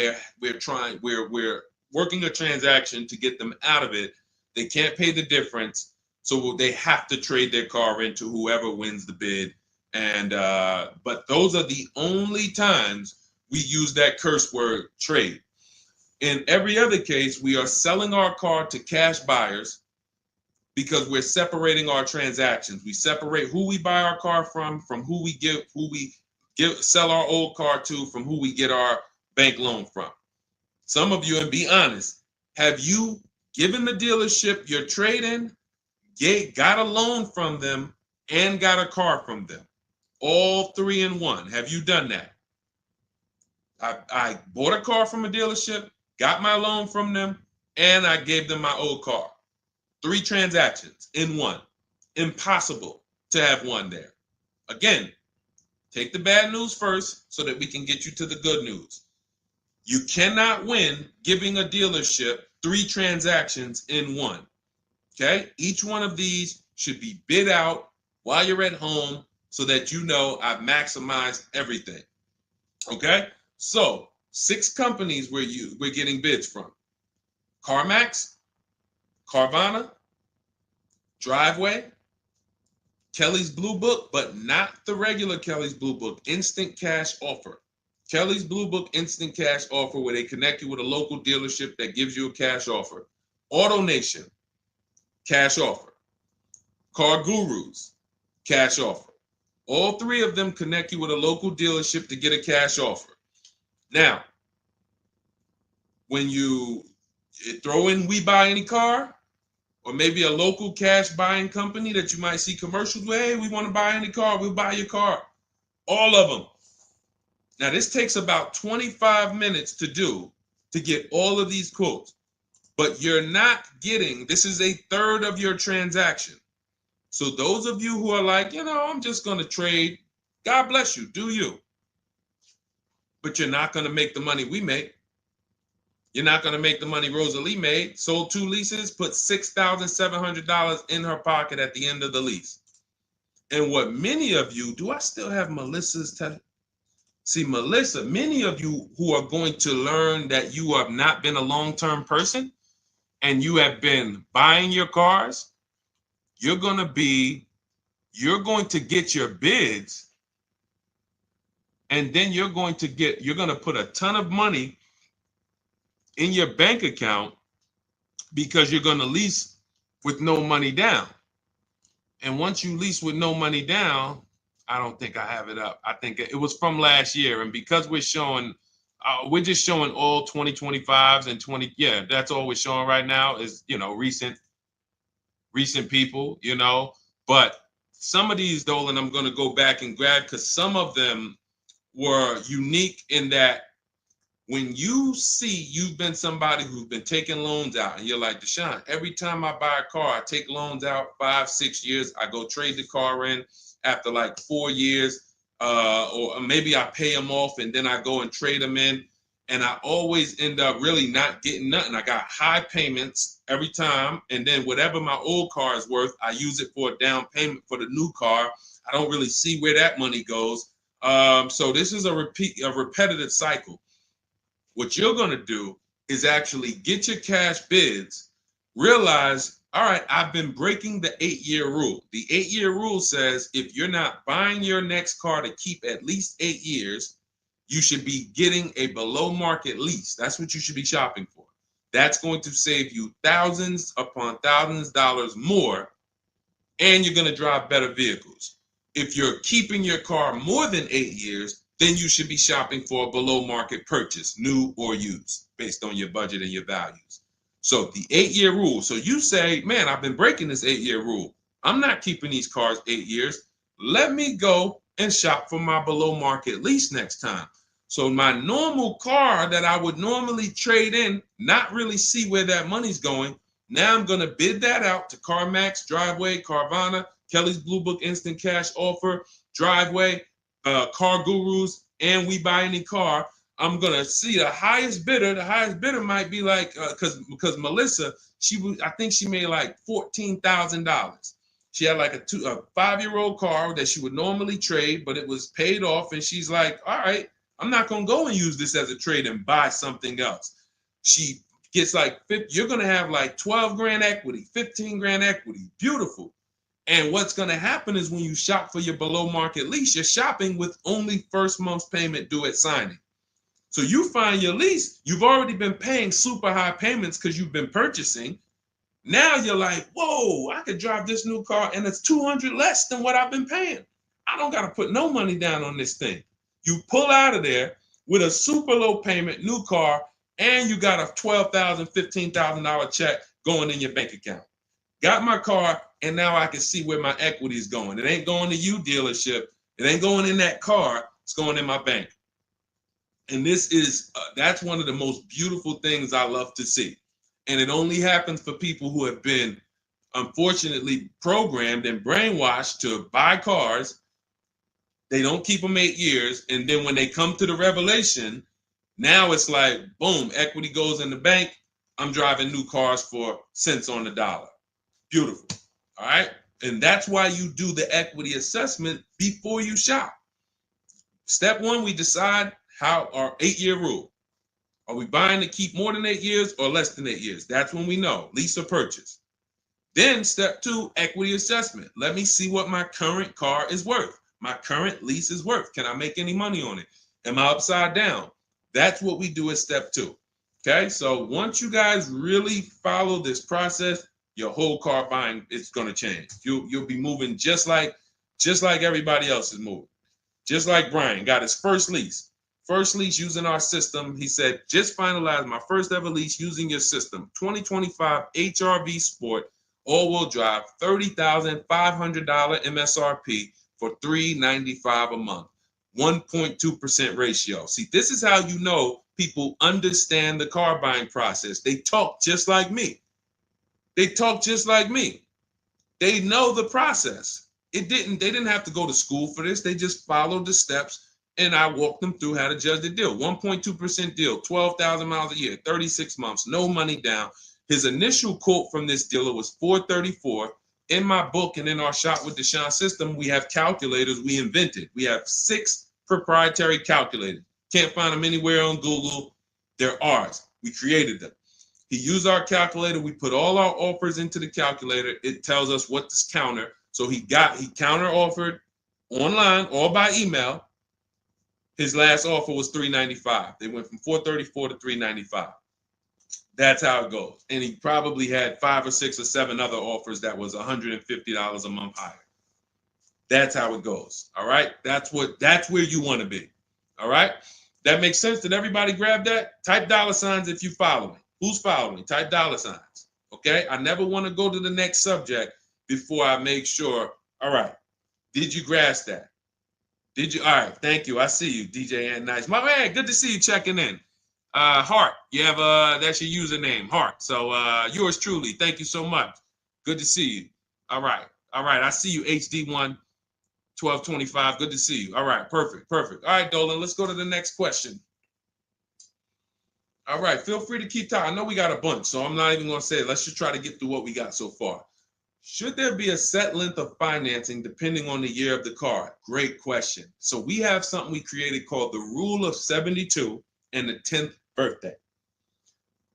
we're working a transaction to get them out of it. They can't pay the difference, so they have to trade their car into whoever wins the bid. And but those are the only times we use that curse word, trade. In every other case, we are selling our car to cash buyers because we're separating our transactions. We separate who we buy our car from who we sell our old car to, from who we get our bank loan from. Some of you, and be honest, have you given the dealership your trade-in, got a loan from them, and got a car from them? All 3 in one. Have you done that? I bought a car from a dealership, got my loan from them, and I gave them my old car. 3 transactions in one. Impossible to have one there. Again, take the bad news first so that we can get you to the good news. You cannot win giving a dealership 3 transactions in one. Okay? Each one of these should be bid out while you're at home so that you know I've maximized everything. Okay? So 6 companies we're getting bids from: CarMax, Carvana, Driveway, Kelly's Blue Book, but not the regular Kelly's Blue Book, Instant Cash Offer. Kelly's Blue Book Instant Cash Offer, where they connect you with a local dealership that gives you a cash offer. Auto Nation, cash offer. Car Gurus, cash offer. All three of them connect you with a local dealership to get a cash offer. Now, when you throw in We Buy Any Car, or maybe a local cash buying company that you might see commercials with, hey, we want to buy any car, we'll buy your car. All of them. Now, this takes about 25 minutes to do to get all of these quotes, but you're not getting, this is a third of your transaction. So those of you who are like, I'm just going to trade, God bless you, do you. But you're not going to make the money we make. You're not going to make the money Rosalie made. Sold 2 leases, put $6,700 in her pocket at the end of the lease. And what many of you, do I still have Melissa's See, Melissa, many of you who are going to learn that you have not been a long-term person and you have been buying your cars, you're going to get your bids, and then you're going to put a ton of money in your bank account because you're going to lease with no money down. And once you lease with no money down, I don't think I have it up. I think it was from last year. And because we're just showing all 2025s and 20. Yeah, that's all we're showing right now is, recent people, But some of these, Dolan, I'm going to go back and grab because some of them were unique in that when you see you've been somebody who's been taking loans out and you're like, Deshone, every time I buy a car, I take loans out 5-6 years. I go trade the car in after like 4 years, or maybe I pay them off and then I go and trade them in. And I always end up really not getting nothing. I got high payments every time. And then whatever my old car is worth, I use it for a down payment for the new car. I don't really see where that money goes. So this is a repetitive cycle. What you're going to do is actually get your cash bids, realize, all right, I've been breaking the 8-year rule. The 8-year rule says if you're not buying your next car to keep at least 8 years, you should be getting a below market lease. That's what you should be shopping for. That's going to save you thousands upon thousands of dollars more, and you're going to drive better vehicles. If you're keeping your car more than 8 years, then you should be shopping for a below market purchase, new or used, based on your budget and your values. So the 8-year rule. So you say, man, I've been breaking this 8-year rule. I'm not keeping these cars 8 years. Let me go and shop for my below market lease next time. So my normal car that I would normally trade in, not really see where that money's going. Now I'm going to bid that out to CarMax, Driveway, Carvana, Kelly's Blue Book Instant Cash Offer, Driveway, Car Gurus, and We Buy Any Car. I'm gonna see the highest bidder. The highest bidder might be like because Melissa, I think she made like $14,000. She had like a 5-year-old car that she would normally trade, but it was paid off, and she's like, all right, I'm not gonna go and use this as a trade and buy something else. She gets like you're gonna have like 12 grand equity, 15 grand equity, beautiful. And what's going to happen is when you shop for your below market lease, you're shopping with only first month's payment due at signing. So you find your lease, you've already been paying super high payments because you've been purchasing. Now you're like, whoa, I could drive this new car and it's $200 less than what I've been paying. I don't got to put no money down on this thing. You pull out of there with a super low payment, new car, and you got a $12,000, $15,000 check going in your bank account. Got my car, and now I can see where my equity is going. It ain't going to you, dealership. It ain't going in that car. It's going in my bank. And this is, that's one of the most beautiful things I love to see. And it only happens for people who have been, unfortunately, programmed and brainwashed to buy cars. They don't keep them 8 years. And then when they come to the revelation, now it's like, boom, equity goes in the bank. I'm driving new cars for cents on the dollar. Beautiful. All right. And that's why you do the equity assessment before you shop. Step 1, we decide how our 8-year rule. Are we buying to keep more than 8 years or less than 8 years? That's when we know, lease or purchase. Then step 2, equity assessment. Let me see what my current car is worth. My current lease is worth. Can I make any money on it? Am I upside down? That's what we do at step 2. Okay, so once you guys really follow this process, your whole car buying is going to change. You'll be moving just like everybody else is moving. Just like Brian got his first lease. First lease using our system. He said, just finalized my first ever lease using your system. 2025 HRV Sport, all-wheel drive, $30,500 MSRP for $395 a month. 1.2% ratio. See, this is how you know people understand the car buying process. They talk just like me. They talk just like me. They know the process. They didn't have to go to school for this. They just followed the steps, and I walked them through how to judge the deal. 1.2% deal, 12,000 miles a year, 36 months, no money down. His initial quote from this dealer was $434. In my book and in our Shop with Deshone system, we have calculators we invented. We have 6 proprietary calculators. Can't find them anywhere on Google. They're ours. We created them. He used our calculator. We put all our offers into the calculator. It tells us what to counter. So he counter offered online or by email. His last offer was $395. They went from $434 to $395. That's how it goes. And he probably had 5 or 6 or 7 other offers that was $150 a month higher. That's how it goes. All right. That's where you want to be. All right. That makes sense. Did everybody grab that? Type $ if you follow me. Who's following? Type $. Okay. I never want to go to the next subject before I make sure. All right. Did you grasp that? Did you? All right. Thank you. I see you, DJ and Nice. My man, good to see you checking in. Hart, you have that's your username, Hart. So yours truly. Thank you so much. Good to see you. All right. I see you, HD1 1225. Good to see you. All right, perfect. All right, Dolan, let's go to the next question. All right, feel free to keep talking. I know we got a bunch, so I'm not even going to say it. Let's just try to get through what we got so far. Should there be a set length of financing depending on the year of the car? Great question. So we have something we created called the Rule of 72 and the 10th birthday.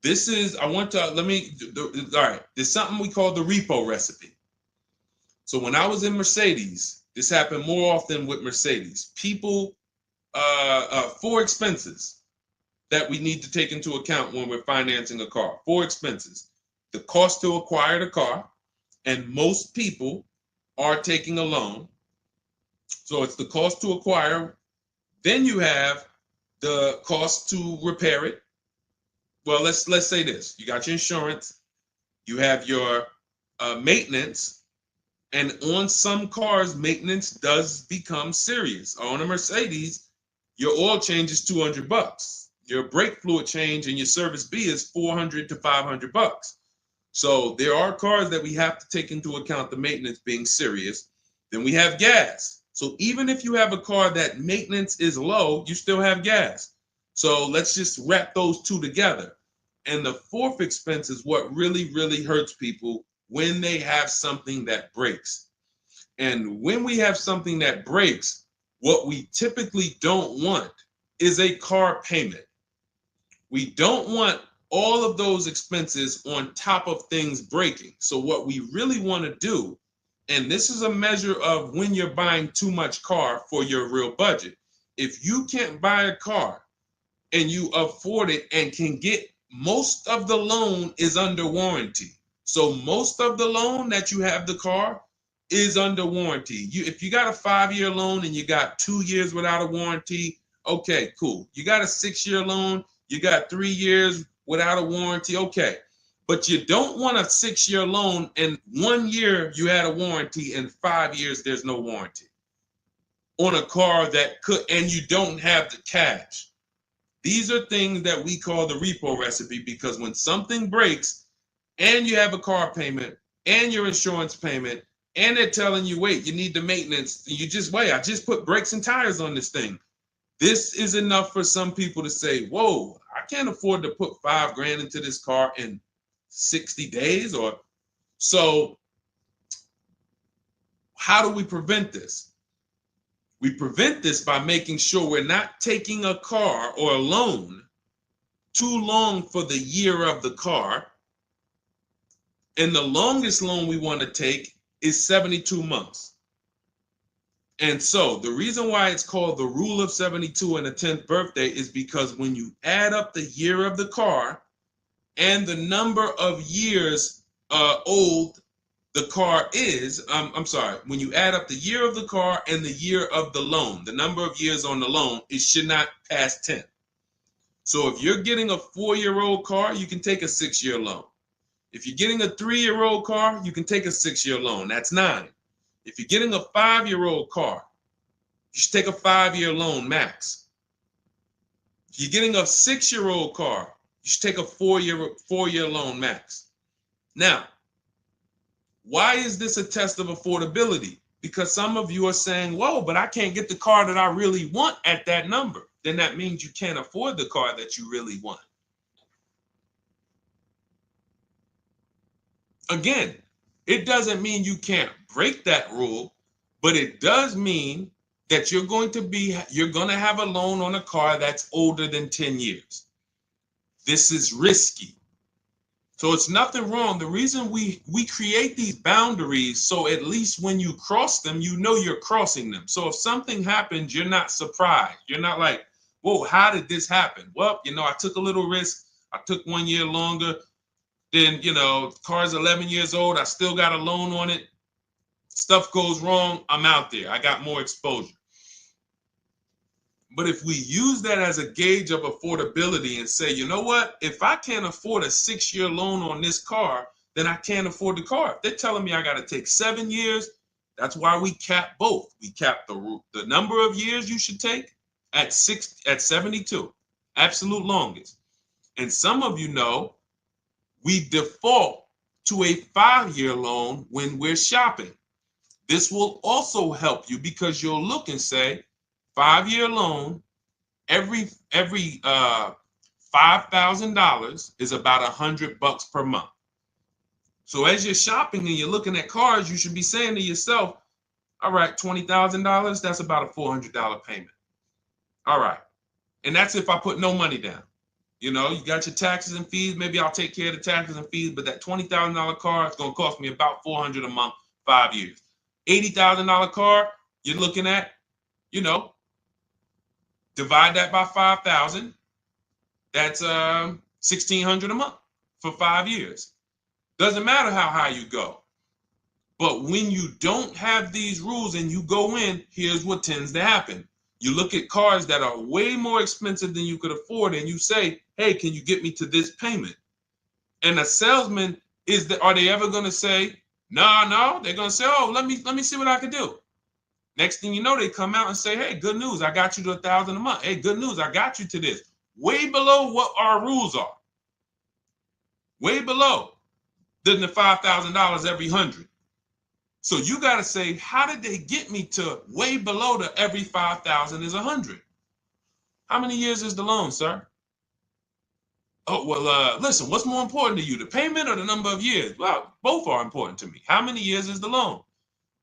This is, all right, there's something we call the repo recipe. So when I was in Mercedes, this happened more often with Mercedes. People, 4 expenses that we need to take into account when we're financing a car. 4 expenses. The cost to acquire the car, and most people are taking a loan. So it's the cost to acquire. Then you have the cost to repair it. Well, let's say this. You got your insurance. You have your maintenance. And on some cars, maintenance does become serious. On a Mercedes, your oil change is $200. Your brake fluid change and your service B is $400 to $500. So there are cars that we have to take into account the maintenance being serious. Then we have gas. So even if you have a car that maintenance is low, you still have gas. So let's just wrap those 2 together. And the 4th expense is what really, really hurts people when they have something that breaks. And when we have something that breaks, what we typically don't want is a car payment. We don't want all of those expenses on top of things breaking. So what we really want to do, and this is a measure of when you're buying too much car for your real budget. If you can't buy a car and you afford it and can get, most of the loan is under warranty. So most of the loan that you have the car is under warranty. If you got a 5-year loan and you got 2 years without a warranty, okay, cool. You got a 6-year loan, you got 3 years without a warranty, okay. But you don't want a 6-year loan and 1 year you had a warranty and 5 years there's no warranty on a car that could, and you don't have the cash. These are things that we call the repo recipe, because when something breaks and you have a car payment and your insurance payment and they're telling you, wait, you need the maintenance, you just wait, I just put brakes and tires on this thing. This is enough for some people to say, whoa, I can't afford to put $5,000 into this car in 60 days. Or so how do we prevent this? We prevent this by making sure we're not taking a car or a loan too long for the year of the car. And the longest loan we want to take is 72 months. And so the reason why it's called the rule of 72 and the 10th birthday is because when you add up the year of the car and the number of years old the car is, I'm sorry, when you add up the year of the car and the year of the loan, the number of years on the loan, it should not pass 10. So if you're getting a 4-year-old car, you can take a 6-year loan. If you're getting a 3-year-old car, you can take a 6-year loan. That's 9. If you're getting a 5-year-old car, you should take a 5-year loan max. If you're getting a 6-year-old car, you should take a 4-year loan max. Now, why is this a test of affordability? Because some of you are saying, whoa, but I can't get the car that I really want at that number. Then that means you can't afford the car that you really want. Again, it doesn't mean you can't break that rule, but it does mean that you're going to have a loan on a car that's older than 10 years. This is risky. So it's nothing wrong. The reason we create these boundaries, so at least when you cross them, you know you're crossing them. So if something happens, you're not surprised. You're not like, whoa, how did this happen? Well, I took a little risk. I took 1 year longer. Then, the car's 11 years old. I still got a loan on it. Stuff goes wrong. I'm out there. I got more exposure. But if we use that as a gauge of affordability and say, you know what, if I can't afford a 6-year loan on this car, then I can't afford the car. If they're telling me I got to take 7 years, that's why we cap both. We cap the number of years you should take at 72, absolute longest. And some of you know we default to a 5-year loan when we're shopping. This will also help you because you'll look and say, 5-year loan, every $5,000 is about $100 per month. So as you're shopping and you're looking at cars, you should be saying to yourself, all right, $20,000, that's about a $400 payment. All right. And that's if I put no money down. You got your taxes and fees. Maybe I'll take care of the taxes and fees, but that $20,000 car is going to cost me about $400 a month, 5 years. $80,000 car, you're looking at, divide that by 5,000. That's $1,600 a month for 5 years. Doesn't matter how high you go. But when you don't have these rules and you go in, here's what tends to happen. You look at cars that are way more expensive than you could afford and you say, hey, can you get me to this payment? And a salesman, are they ever going to say, no, they're going to say, oh, let me see what I can do. Next thing you know, they come out and say, hey, good news, I got you to $1,000 a month. Hey, good news, I got you to this. Way below what our rules are. Way below than the $5,000 every 100. So you got to say, how did they get me to way below the every 5,000 is 100? How many years is the loan, sir? Oh, well, listen, what's more important to you, the payment or the number of years? Well, both are important to me. How many years is the loan?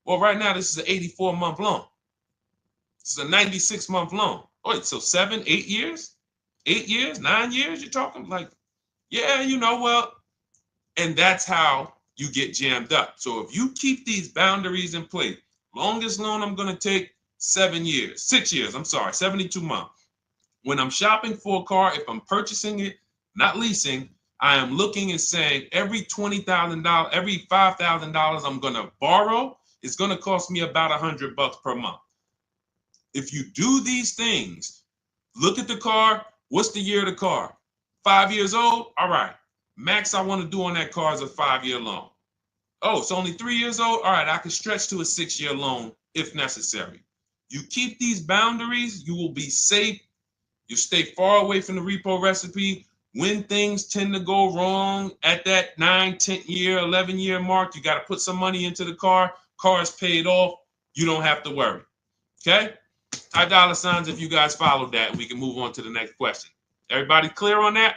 Well, right now, this is an 84-month loan. This is a 96-month loan. Wait, so 7, 8 years? 8 years, 9 years? You're talking like, yeah, well, and that's how you get jammed up. So if you keep these boundaries in place, longest loan I'm going to take 6 years, 72 months. When I'm shopping for a car, if I'm purchasing it, not leasing, I am looking and saying every $20,000, every $5,000 I'm going to borrow, it's going to cost me about $100 per month. If you do these things, look at the car. What's the year of the car? 5 years old? All right. Max I want to do on that car is a 5-year loan. Oh, it's only 3 years old? All right, I can stretch to a 6-year loan if necessary. You keep these boundaries, you will be safe. You stay far away from the repo recipe. When things tend to go wrong at that 9, 10 year, 11 year mark, you got to put some money into the car. Car is paid off. You don't have to worry. Okay? High dollar signs if you guys followed that. We can move on to the next question. Everybody clear on that?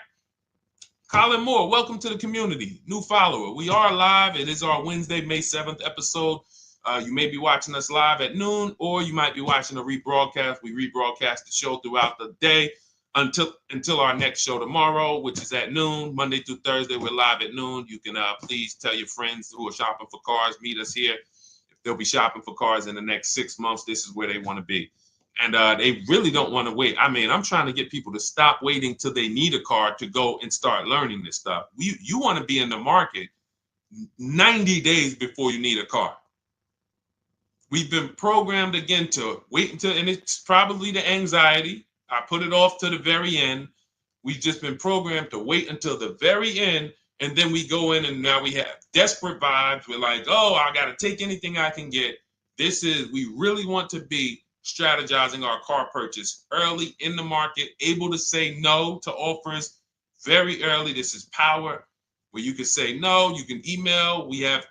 Colin Moore, welcome to the community. New follower. We are live. It is our Wednesday, May 7th episode. You may be watching us live at noon, or you might be watching a rebroadcast. We rebroadcast the show throughout the day until our next show tomorrow, which is at noon. Monday through Thursday, we're live at noon. You can please tell your friends who are shopping for cars, meet us here. If they'll be shopping for cars in the next 6 months. This is where they want to be. And they really don't want to wait. I mean, I'm trying to get people to stop waiting till they need a car to go and start learning this stuff. You want to be in the market 90 days before you need a car. We've been programmed again to wait until, and it's probably the anxiety. I put it off to the very end. We've just been programmed to wait until the very end, and then we go in and now we have desperate vibes. We're like, oh, I got to take anything I can get. We really want to be strategizing our car purchase early in the market, able to say no to offers very early. This is power, where you can say no, you can email. We have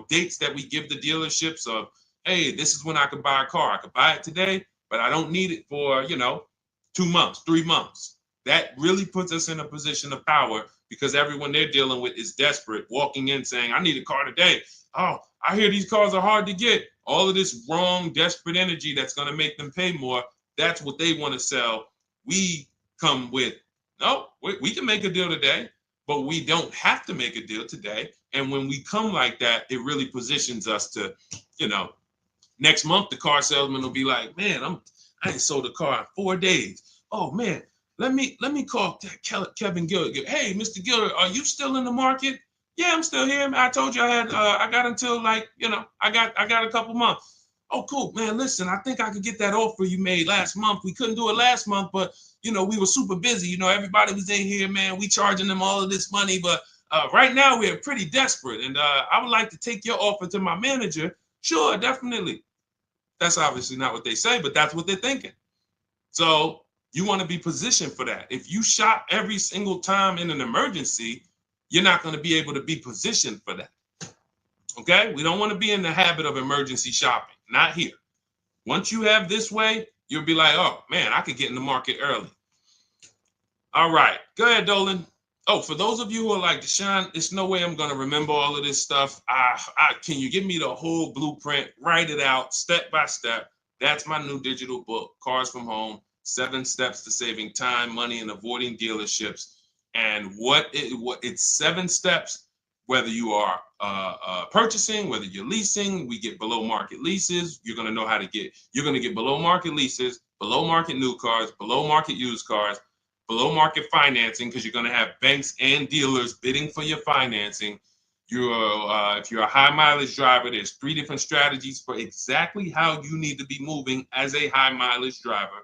dates that we give the dealerships of, hey, this is when I could buy a car. I could buy it today, but I don't need it for, 2 months, 3 months. That really puts us in a position of power because everyone they're dealing with is desperate, walking in saying, I need a car today. Oh, I hear these cars are hard to get. All of this wrong, desperate energy that's going to make them pay more. That's what they want to sell. We come with, no, we can make a deal today, but we don't have to make a deal today. And when we come like that, it really positions us to, next month, the car salesman will be like, man, I ain't sold a car in 4 days. Oh man, let me call Kevin Gilder. Hey, Mr. Gilder, are you still in the market? Yeah, I'm still here. I told you I got until I got a couple months. Oh, cool, man. Listen, I think I could get that offer you made last month. We couldn't do it last month, but we were super busy. Everybody was in here, man. We charging them all of this money, but right now we're pretty desperate, and I would like to take your offer to my manager. Sure, definitely. That's obviously not what they say, but that's what they're thinking. So you want to be positioned for that. If you shop every single time in an emergency, you're not going to be able to be positioned for that. Okay? We don't want to be in the habit of emergency shopping. Not here. Once you have this way, you'll be like, oh, man, I could get in the market early. All right. Go ahead, Dolan. Oh, for those of you who are like, Deshone, there's no way I'm going to remember all of this stuff. Can you give me the whole blueprint? Write it out step by step. That's my new digital book, Cars from Home, 7 Steps to Saving Time, Money, and Avoiding Dealerships. And it's 7 steps, whether you are purchasing, whether you're leasing. We get below market leases. You're going to get below market leases, below market new cars, below market used cars, below market financing, because you're going to have banks and dealers bidding for your financing. If you're a high mileage driver, there's 3 different strategies for exactly how you need to be moving as a high mileage driver.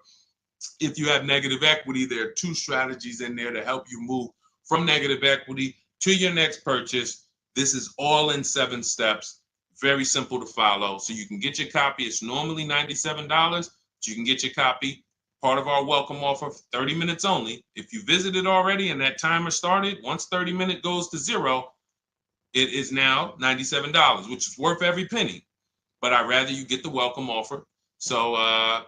If you have negative equity, there are 2 strategies in there to help you move from negative equity to your next purchase. This is all in 7 steps. Very simple to follow. So you can get your copy. It's normally $97, but you can get your copy. Part of our welcome offer, 30 minutes only. If you visited already and that timer started, once 30 minutes goes to 0, it is now $97, which is worth every penny. But I'd rather you get the welcome offer. So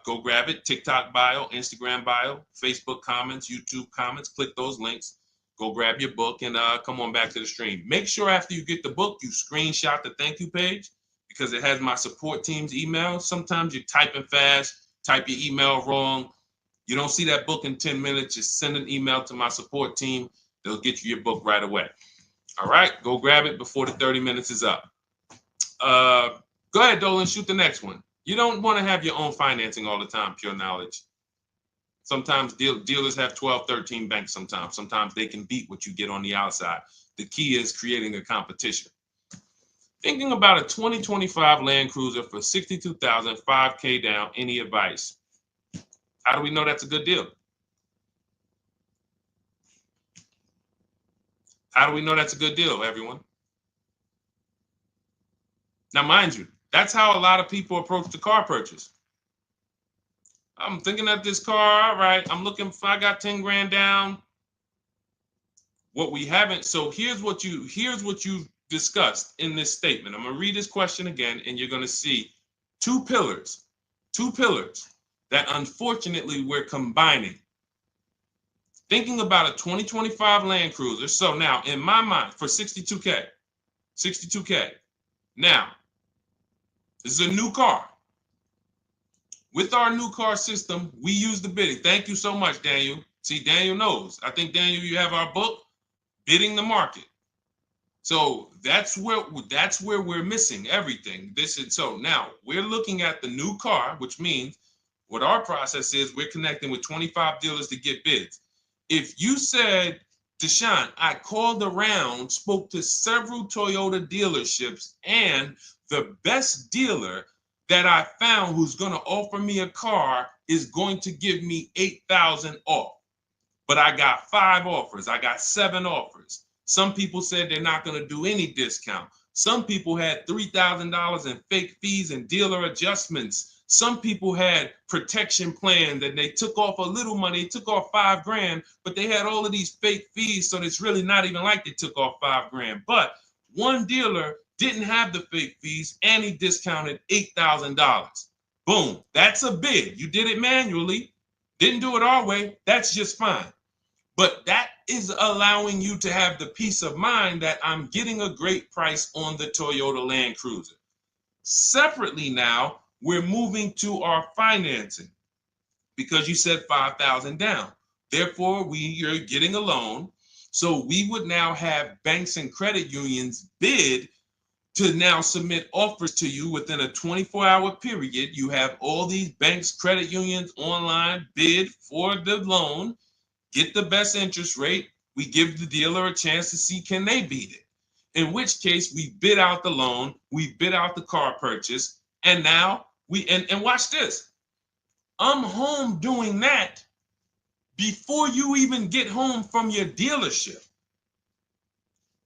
go grab it. TikTok bio, Instagram bio, Facebook comments, YouTube comments. Click those links. Go grab your book and come on back to the stream. Make sure after you get the book, you screenshot the thank you page because it has my support team's email. Sometimes you're typing fast, type your email wrong. You don't see that book in 10 minutes, just send an email to my support team. They'll get you your book right away. All right, go grab it before the 30 minutes is up. Go ahead, Dolan, shoot the next one. You don't want to have your own financing all the time, pure knowledge. Sometimes dealers have 12, 13 banks sometimes. Sometimes they can beat what you get on the outside. The key is creating a competition. Thinking about a 2025 Land Cruiser for $62,000, $5K down, any advice? How do we know that's a good deal? How do we know that's a good deal, everyone? Now, mind you, that's how a lot of people approach the car purchase. I'm thinking of this car, all right, I'm looking for, I got 10 grand down. What we haven't, so here's what you discussed in this statement. I'm gonna read this question again, and you're gonna see two pillars that unfortunately we're combining. Thinking about a 2025 Land Cruiser. So now in my mind for 62K. Now, this is a new car. With our new car system, we use the bidding. Thank you so much, Daniel. See, Daniel knows. I think, Daniel, you have our book, Bidding the Market. So that's where we're missing everything. So now we're looking at the new car, which means what our process is, we're connecting with 25 dealers to get bids. If you said, Deshone, I called around, spoke to several Toyota dealerships, and the best dealer that I found who's going to offer me a car is going to give me $8,000 off. But I got 5 offers. I got 7 offers. Some people said they're not going to do any discount. Some people had $3,000 in fake fees and dealer adjustments. Some people had protection plans and they took off a little money, took off $5,000, but they had all of these fake fees. So it's really not even like they took off $5,000. But one dealer didn't have the fake fees and he discounted $8,000. Boom. That's a bid. You did it manually. Didn't do it our way. That's just fine. But that is allowing you to have the peace of mind that I'm getting a great price on the Toyota Land Cruiser. Separately now, we're moving to our financing because you said $5,000 down. Therefore, you're getting a loan. So we would now have banks and credit unions bid to now submit offers to you within a 24-hour period. You have all these banks, credit unions online bid for the loan. Get the best interest rate. We give the dealer a chance to see can they beat it. In which case we bid out the loan, we bid out the car purchase, and now and watch this. I'm home doing that before you even get home from your dealership.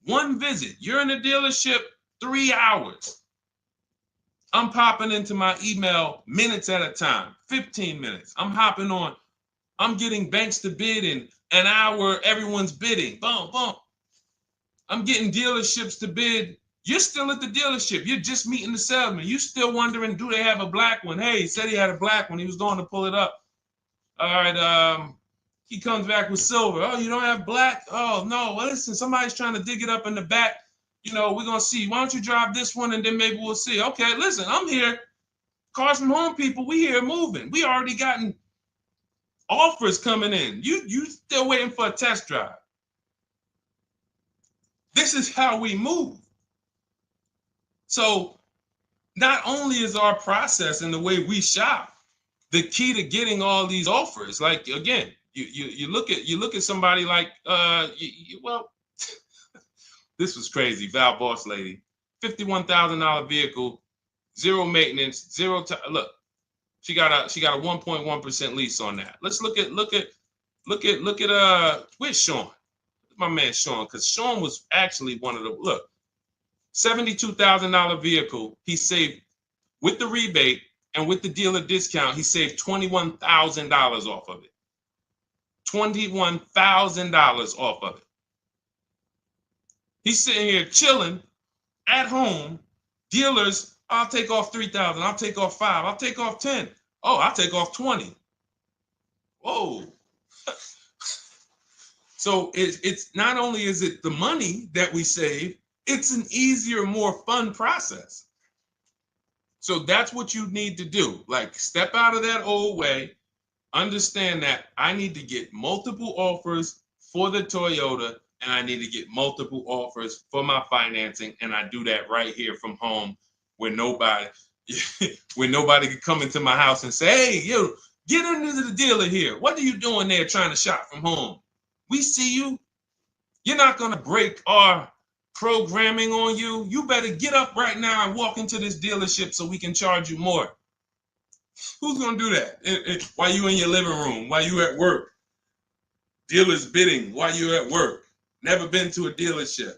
One visit, you're in the dealership 3 hours. I'm popping into my email minutes at a time, 15 minutes. I'm hopping on. I'm getting banks to bid in an hour. Everyone's bidding. Boom, boom. I'm getting dealerships to bid. You're still at the dealership. You're just meeting the salesman. You're still wondering, do they have a black one? Hey, he said he had a black one. He was going to pull it up. All right. He comes back with silver. Oh, you don't have black? Oh, no. Well, listen, somebody's trying to dig it up in the back. We're going to see. Why don't you drive this one and then maybe we'll see. Okay, listen, I'm here. Cars from Home people, we here moving. We already gotten offers coming in. You still waiting for a test drive. This is how we move. So not only is our process and the way we shop the key to getting all these offers, like again, you look at somebody like this was crazy. Val Boss lady, $51,000 vehicle, zero maintenance, zero time. Look, she got a 1.1% lease on that. Let's look at where's Sean? My man Sean, because Sean was actually one of the $72,000 vehicle. He saved with the rebate and with the dealer discount. He saved $21,000 off of it. $21,000 off of it. He's sitting here chilling at home. Dealers, I'll take off 3,000. I'll take off 5. I'll take off 10. Oh, I'll take off 20. Whoa. So it's not only is it the money that we save, it's an easier, more fun process. So that's what you need to do. Like, step out of that old way. Understand that I need to get multiple offers for the Toyota, and I need to get multiple offers for my financing, and I do that right here from home, where nobody can come into my house and say, hey, you get into the dealer here. What are you doing there trying to shop from home? We see you. You're not going to break our programming on you. You better get up right now and walk into this dealership so we can charge you more. Who's going to do that? While you in your living room, while you at work? Dealers bidding while you're at work. Never been to a dealership.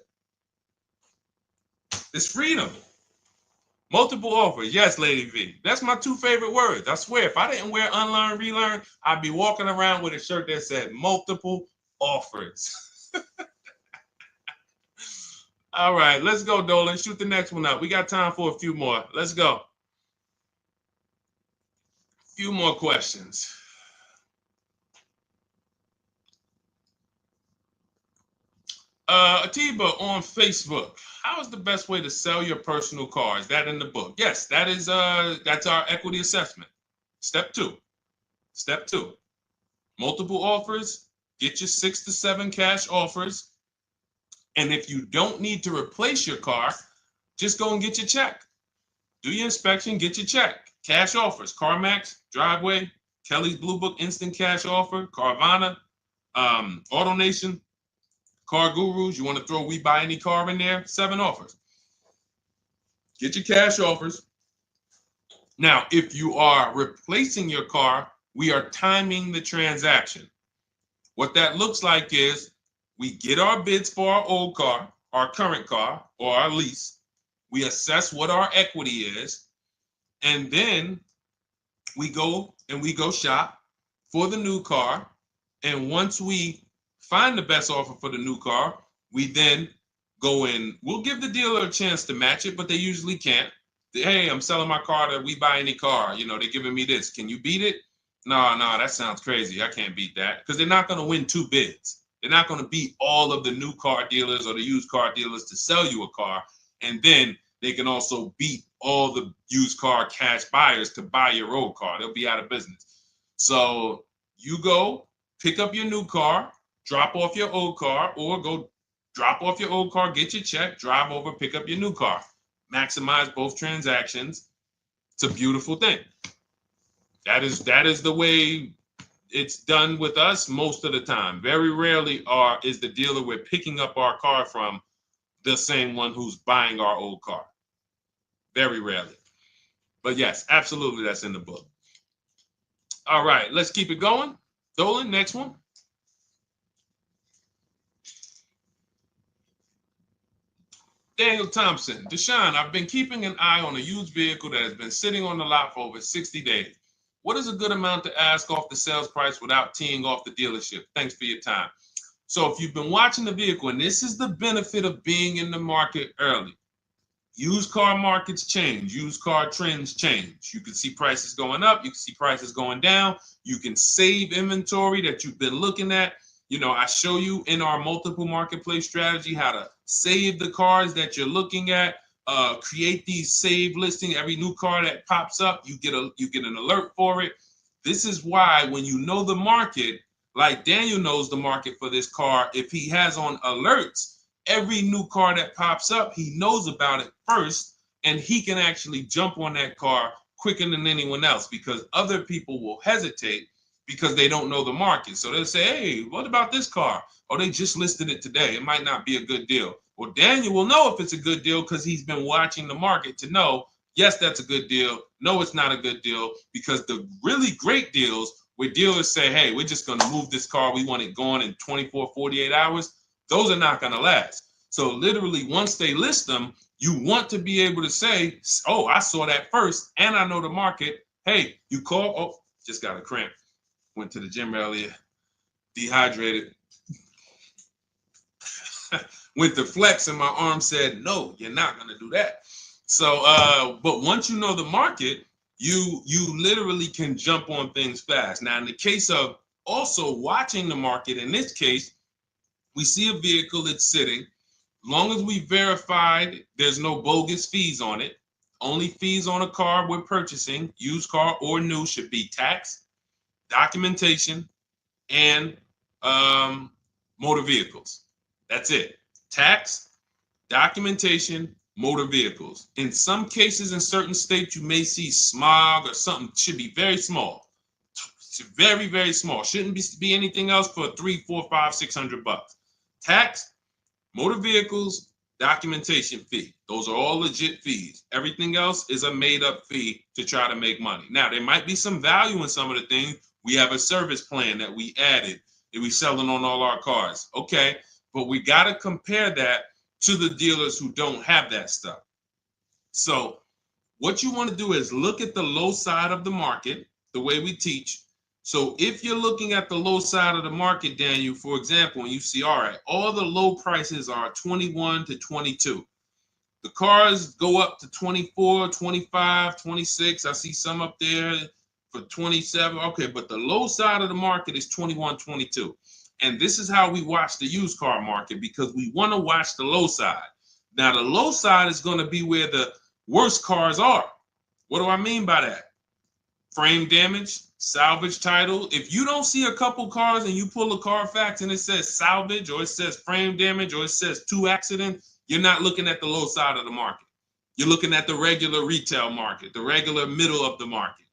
It's freedom. Multiple offers. Yes, Lady V. That's my 2 favorite words. I swear, if I didn't wear unlearn, relearn, I'd be walking around with a shirt that said multiple offers. All right, let's go, Dolan. Shoot the next one up. We got time for a few more. Let's go. Few more questions. Atiba on Facebook. How is the best way to sell your personal car? Is that in the book? Yes, that is. That's our equity assessment. Step 2. Step 2. Multiple offers. Get your 6 to 7 cash offers, And if you don't need to replace your car, just go and get your check. Do your inspection, get your check. Cash offers, CarMax, Driveway, Kelly's Blue Book Instant Cash Offer, Carvana, AutoNation, Car Gurus. You want to throw We Buy Any Car in there? 7 offers. Get your cash offers. Now, if you are replacing your car, we are timing the transaction. What that looks like is we get our bids for our old car, our current car, or our lease. We assess what our equity is, and then we go shop for the new car. And once we find the best offer for the new car, we then go in. We'll give the dealer a chance to match it, but they usually can't. Hey, I'm selling my car to We Buy Any Car. You know, they're giving me this. Can you beat it? No, that sounds crazy. I can't beat that, because they're not going to win 2 bids. They're not going to beat all of the new car dealers or the used car dealers to sell you a car. And then they can also beat all the used car cash buyers to buy your old car. They'll be out of business. So you go pick up your new car, drop off your old car, or go drop off your old car, get your check, drive over, pick up your new car. Maximize both transactions. It's a beautiful thing. That is the way it's done with us most of the time. Very rarely is the dealer we're picking up our car from the same one who's buying our old car. Very rarely. But yes, absolutely, that's in the book. All right, let's keep it going. Dolan, next one. Daniel Thompson, Deshone, I've been keeping an eye on a used vehicle that has been sitting on the lot for over 60 days. What is a good amount to ask off the sales price without teeing off the dealership? Thanks for your time. So if you've been watching the vehicle, and this is the benefit of being in the market early, used car markets change, used car trends change. You can see prices going up, you can see prices going down, you can save inventory that you've been looking at. You know, I show you in our multiple marketplace strategy how to save the cars that you're looking at, create these save listing. Every new car that pops up, you get an alert for it. This is why when you know the market, like Daniel knows the market for this car, if he has on alerts, every new car that pops up, he knows about it first, and he can actually jump on that car quicker than anyone else, because other people will hesitate because they don't know the market. So they'll say, hey, what about this car? Oh, they just listed it today. It might not be a good deal. Well, Daniel will know if it's a good deal because he's been watching the market to know, yes, that's a good deal. No, it's not a good deal, because the really great deals where dealers say, hey, we're just going to move this car. We want it gone in 24, 48 hours. Those are not going to last. So literally, once they list them, you want to be able to say, oh, I saw that first and I know the market. Hey, you call, oh, just got a cramp. Went to the gym earlier, dehydrated. Went to flex and my arm said, no, you're not going to do that. So, but once you know the market, you literally can jump on things fast. Now, in the case of also watching the market, in this case, we see a vehicle that's sitting. As long as we verified there's no bogus fees on it, only fees on a car we're purchasing, used car or new, should be tax, documentation, and motor vehicles. That's it. Tax, documentation, motor vehicles. In some cases, in certain states, you may see smog or something. Should be very small. Very, very small. Shouldn't be anything else for $300, $400, $500, $600. Tax, motor vehicles, documentation fee. Those are all legit fees. Everything else is a made-up fee to try to make money. Now, there might be some value in some of the things. We have a service plan that we added that we selling on all our cars. Okay, but we got to compare that to the dealers who don't have that stuff. So what you want to do is look at the low side of the market, the way we teach. So if you're looking at the low side of the market, Daniel, for example, and you see, all right, all the low prices are 21 to 22. The cars go up to 24, 25, 26. I see some up there for 27. Okay, but the low side of the market is 21, 22. And this is how we watch the used car market, because we want to watch the low side. Now, the low side is going to be where the worst cars are. What do I mean by that? frame damage, salvage title. If you don't see a couple cars and you pull a Carfax and it says salvage or it says frame damage or it says 2 accident, you're not looking at the low side of the market. You're looking at the regular retail market, the regular middle of the market,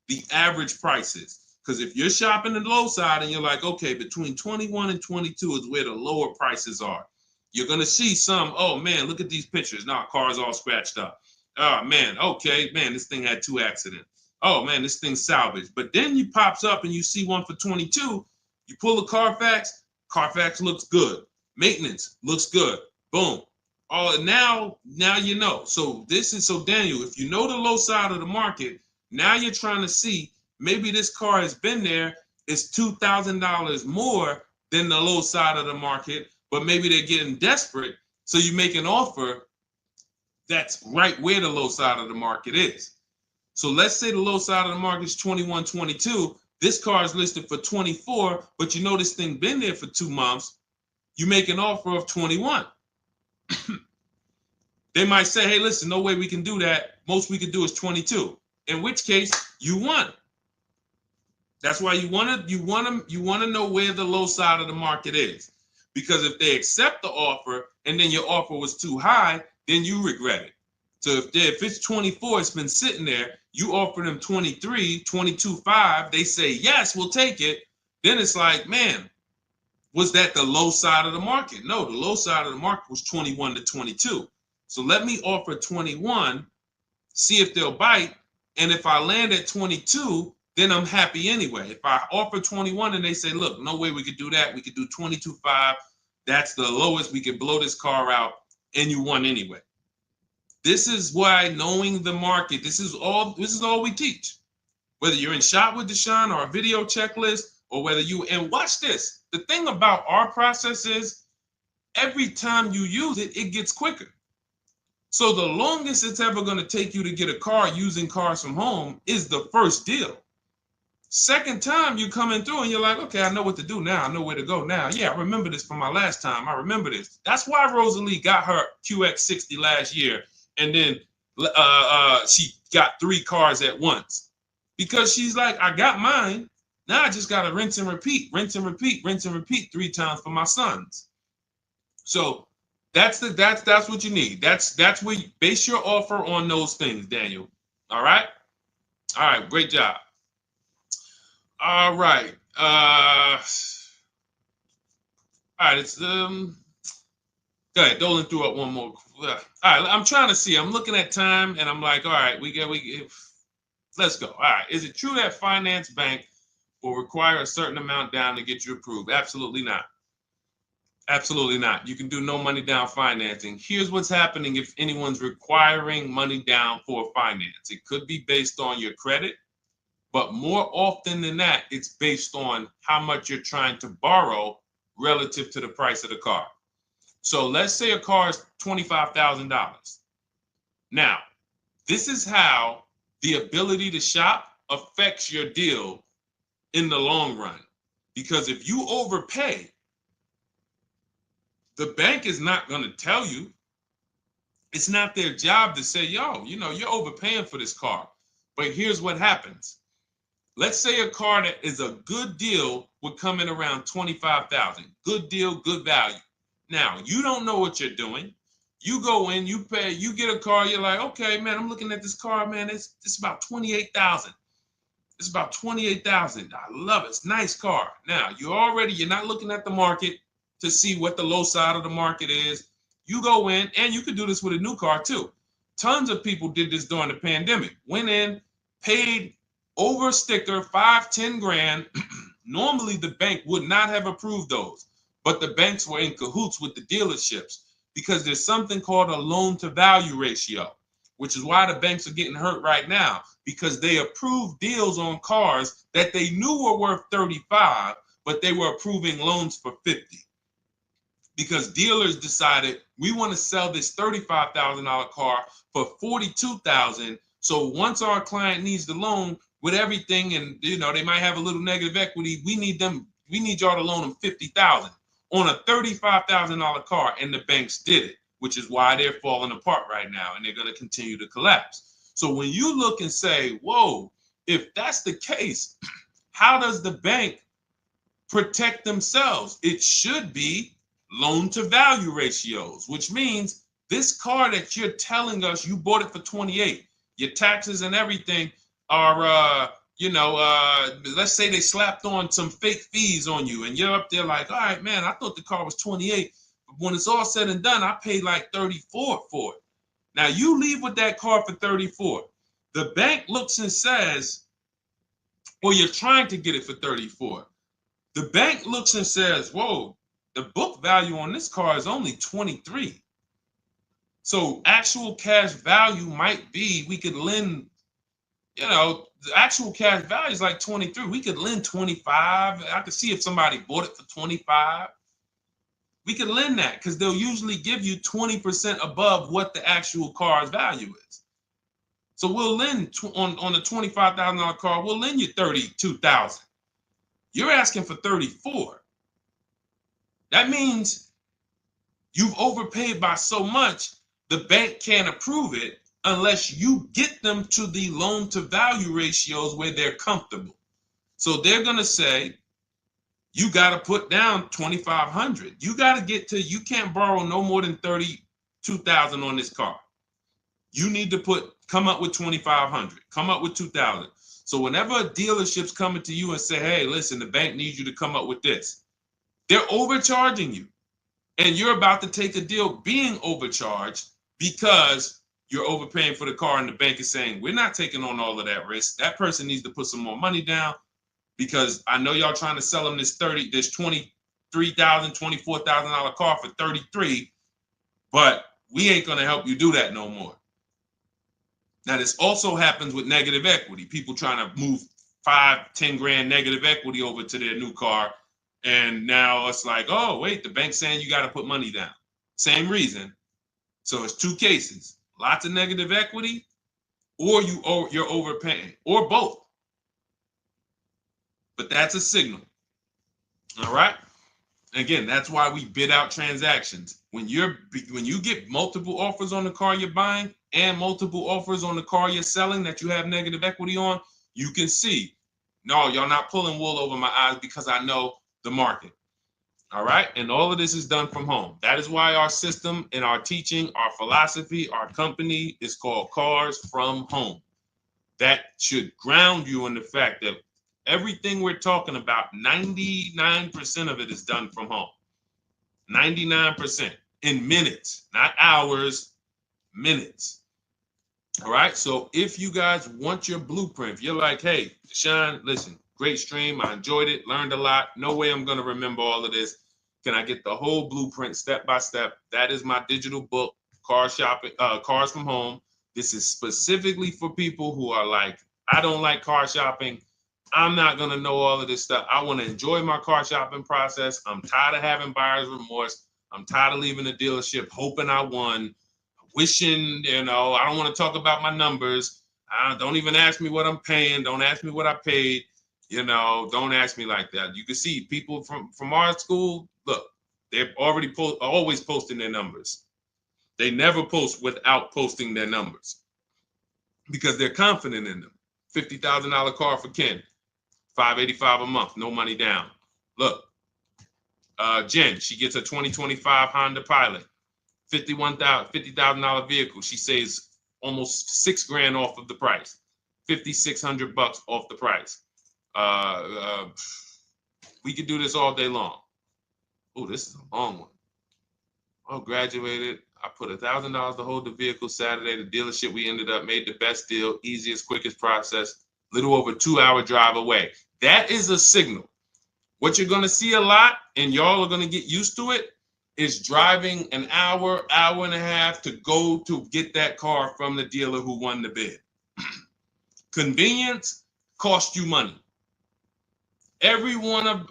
the average prices. Because if you're shopping the low side and you're like, okay, between 21 and 22 is where the lower prices are, you're going to see some, oh man, look at these pictures. Now, car's all scratched up. Oh man, okay, man, this thing had 2 accidents. Oh man, this thing's salvaged. But then you pops up and you see one for 22. You pull the Carfax, Carfax looks good. Maintenance looks good. Boom. Oh, now you know. So Daniel, if you know the low side of the market, now you're trying to see maybe this car has been there. It's $2,000 more than the low side of the market, but maybe they're getting desperate. So you make an offer that's right where the low side of the market is. So let's say the low side of the market is 21, 22. This car is listed for 24, but you know this thing been there for 2 months. You make an offer of 21. They might say, hey, listen, no way we can do that. Most we can do is 22. In which case, you won. That's why you want to know where the low side of the market is. Because if they accept the offer and then your offer was too high, then you regret it. So if it's 24, it's been sitting there, you offer them 23, 22.5, they say, yes, we'll take it. Then it's like, man, was that the low side of the market? No, the low side of the market was 21 to 22. So let me offer 21, see if they'll bite. And if I land at 22, then I'm happy anyway. If I offer 21 and they say, look, no way we could do that. We could do 22.5. That's the lowest. We could blow this car out and you won anyway. This is why knowing the market, this is all we teach. Whether you're in Shop with Deshone or a video checklist, or whether and watch this. The thing about our process is every time you use it, it gets quicker. So the longest it's ever going to take you to get a car using Cars from Home is the first deal. Second time you coming through and you're like, okay, I know what to do now. I know where to go now. Yeah, I remember this from my last time. I remember this. That's why Rosalie got her QX60 last year. And then she got 3 cars at once. Because she's like, I got mine. Now I just got to rinse and repeat 3 times for my sons. So that's what you need. That's where you base your offer on those things, Daniel. All right? All right, great job. All right. All right, it's go ahead, Dolan threw up one more. All right, I'm trying to see. I'm looking at time and I'm like, all right, let's go. All right. Is it true that finance bank will require a certain amount down to get you approved? Absolutely not. Absolutely not. You can do no money down financing. Here's what's happening if anyone's requiring money down for finance. It could be based on your credit, but more often than that, it's based on how much you're trying to borrow relative to the price of the car. So let's say a car is $25,000. Now, this is how the ability to shop affects your deal in the long run. Because if you overpay, the bank is not going to tell you. It's not their job to say, yo, you're overpaying for this car. But here's what happens. Let's say a car that is a good deal would come in around $25,000. Good deal, good value. Now, you don't know what you're doing. You go in, you pay, you get a car, you're like, okay, man, I'm looking at this car, man, it's about $28,000. It's about $28,000. I love it. It's a nice car. Now, you're not looking at the market to see what the low side of the market is. You go in, and you could do this with a new car too. Tons of people did this during the pandemic. Went in, paid over sticker, 5-10 grand. Normally, the bank would not have approved those, but the banks were in cahoots with the dealerships because there's something called a loan to value ratio, which is why the banks are getting hurt right now, because they approved deals on cars that they knew were worth 35, but they were approving loans for 50. Because dealers decided we want to sell this $35,000 car for $42,000. So once our client needs the loan with everything, and they might have a little negative equity, we need y'all to loan them $50,000 on a $35,000 car, and the banks did it, which is why they're falling apart right now, and they're going to continue to collapse. So when you look and say, whoa, if that's the case, how does the bank protect themselves? It should be loan to value ratios, which means this car that you're telling us you bought it for 28, your taxes and everything are, let's say they slapped on some fake fees on you and you're up there like, all right, man, I thought the car was 28. But when it's all said and done, I paid like 34 for it. Now you leave with that car for 34. The bank looks and says, well, you're trying to get it for 34. The bank looks and says, whoa, the book value on this car is only 23. So actual cash value might be, we could lend, the actual cash value is like 23. We could lend 25. I could see if somebody bought it for 25. We could lend that because they'll usually give you 20% above what the actual car's value is. So we'll lend on a $25,000 car, we'll lend you $32,000. You're asking for 34. That means you've overpaid by so much, the bank can't approve it unless you get them to the loan to value ratios where they're comfortable. So they're going to say, you got to put down 2,500. You got to get to, you can't borrow no more than 32,000 on this car. You need to come up with 2,500, come up with 2,000. So whenever a dealership's coming to you and say, hey, listen, the bank needs you to come up with this, they're overcharging you. And you're about to take a deal being overcharged because you're overpaying for the car and the bank is saying, we're not taking on all of that risk. That person needs to put some more money down because I know y'all trying to sell them this $23,000, $24,000 car for 33, but we ain't going to help you do that no more. Now, this also happens with negative equity. People trying to move 5-10 grand negative equity over to their new car. And now it's like, oh, wait, the bank's saying you got to put money down. Same reason. So it's two cases, lots of negative equity, or you're overpaying, or both. But that's a signal. All right. Again, that's why we bid out transactions. When you get multiple offers on the car you're buying and multiple offers on the car you're selling that you have negative equity on, you can see, no, y'all not pulling wool over my eyes because I know the market. All right. And all of this is done from home. That is why our system and our teaching, our philosophy, our company is called Cars from Home. That should ground you in the fact that everything we're talking about, 99% of it is done from home. 99% in minutes, not hours, minutes. All right. So if you guys want your blueprint, if you're like, hey, Deshone, listen, great stream. I enjoyed it, learned a lot. No way I'm going to remember all of this. Can I get the whole blueprint step by step? That is my digital book, Cars from Home. This is specifically for people who are like, I don't like car shopping. I'm not going to know all of this stuff. I want to enjoy my car shopping process. I'm tired of having buyer's remorse. I'm tired of leaving the dealership hoping I won, wishing, I don't want to talk about my numbers. Don't even ask me what I'm paying. Don't ask me what I paid. Don't ask me like that. You can see people from our school, look, they're already always posting their numbers. They never post without posting their numbers because they're confident in them. $50,000 car for Ken, $585 a month, no money down. Look, Jen, she gets a 2025 Honda Pilot, $50,000 vehicle. She saves almost $6,000 off of the price, $5,600 off the price. We could do this all day long. Oh, this is a long one. Oh, graduated. I put $1,000 to hold the vehicle Saturday. The dealership we ended up made the best deal, easiest, quickest process, little over 2-hour drive away. That is a signal. What you're going to see a lot, and y'all are going to get used to it, is driving an hour, hour and a half to go to get that car from the dealer who won the bid. Convenience costs you money. Every one of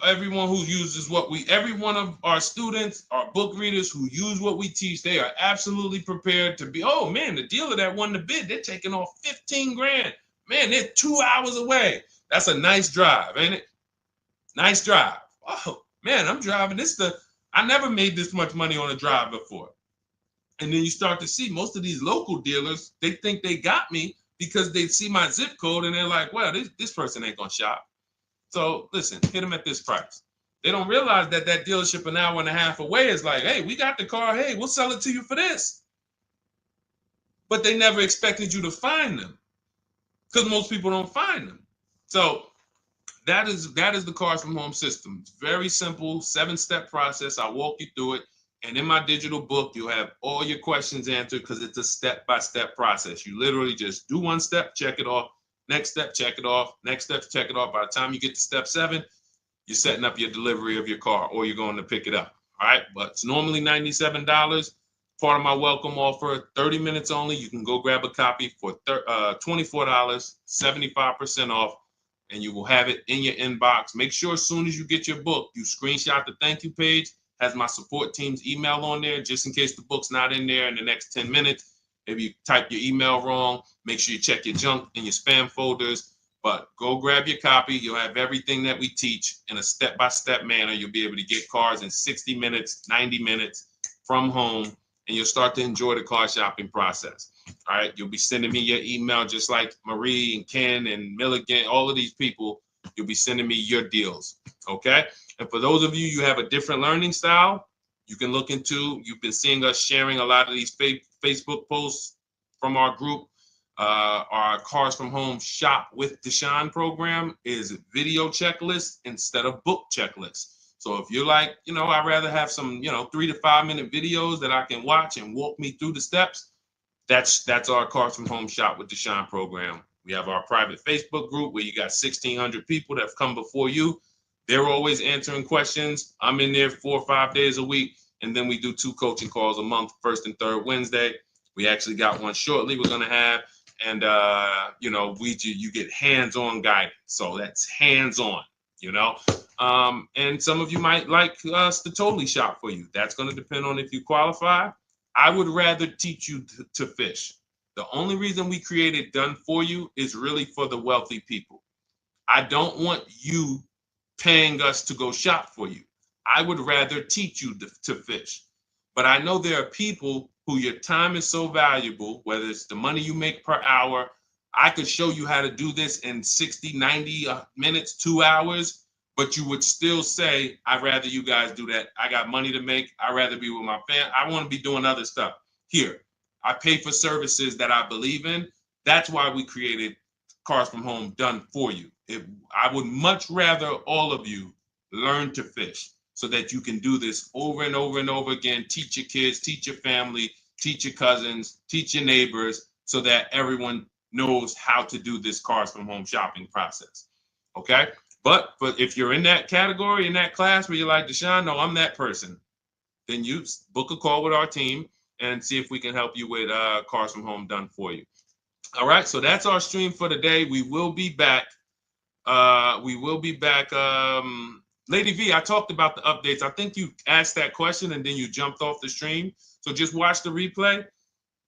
our students, our book readers who use what we teach, they are absolutely prepared to be, oh man, the dealer that won the bid, they're taking off $15,000. Man, they're 2 hours away. That's a nice drive, ain't it? Nice drive. Oh man, I'm driving I never made this much money on a drive before. And then you start to see most of these local dealers, they think they got me, because they see my zip code and they're like, well, this person ain't gonna shop. So listen, hit them at this price. They don't realize that that dealership an hour and a half away is like, hey, we got the car. Hey, we'll sell it to you for this. But they never expected you to find them because most people don't find them. So that is the Cars from Home system. It's very simple, 7-step process. I'll walk you through it. And in my digital book, you'll have all your questions answered because it's a step-by-step process. You literally just do one step, check it off. Next step, check it off. Next step, check it off. By the time you get to step 7, you're setting up your delivery of your car or you're going to pick it up. All right. But it's normally $97. Part of my welcome offer, 30 minutes only. You can go grab a copy for $24, 75% off, and you will have it in your inbox. Make sure as soon as you get your book, you screenshot the thank you page, has my support team's email on there, just in case the book's not in there in the next 10 minutes. If you type your email wrong, make sure you check your junk and your spam folders. But go grab your copy. You'll have everything that we teach in a step-by-step manner. You'll be able to get cars in 60 minutes, 90 minutes from home, and you'll start to enjoy the car shopping process. All right. You'll be sending me your email just like Marie and Ken and Milligan, all of these people. You'll be sending me your deals. Okay. And for those of you, you have a different learning style, you can look into, you've been seeing us sharing a lot of these Facebook posts from our group. Our Cars from Home Shop with Deshone program is video checklist instead of book checklist. So if you're like, I'd rather have some, 3 to 5 minute videos that I can watch and walk me through the steps, that's our Cars from Home Shop with Deshone program. We have our private Facebook group where you got 1,600 people that have come before you. They're always answering questions. I'm in there 4 or 5 days a week. And then we do 2 coaching calls a month, first and third Wednesday. We actually got one shortly we're going to have. And, you get hands-on guidance. So that's hands-on, and some of you might like us to totally shop for you. That's going to depend on if you qualify. I would rather teach you to fish. The only reason we created Done For You is really for the wealthy people. I don't want you paying us to go shop for you. I would rather teach you to fish. But I know there are people who your time is so valuable, whether it's the money you make per hour. I could show you how to do this in 60, 90 minutes, 2 hours, but you would still say, I'd rather you guys do that. I got money to make. I'd rather be with my family. I want to be doing other stuff. Here, I pay for services that I believe in. That's why we created Cars from Home Done For You. I would much rather all of you learn to fish so that you can do this over and over and over again. Teach your kids, teach your family, teach your cousins, teach your neighbors, so that everyone knows how to do this Cars from Home shopping process. Okay? But if you're in that category, in that class where you're like, Deshone, no, I'm that person, then you book a call with our team and see if we can help you with Cars from Home Done For You. All right, so that's our stream for today. We will be back. Lady V, I talked about the updates. I think you asked that question and then you jumped off the stream. So just watch the replay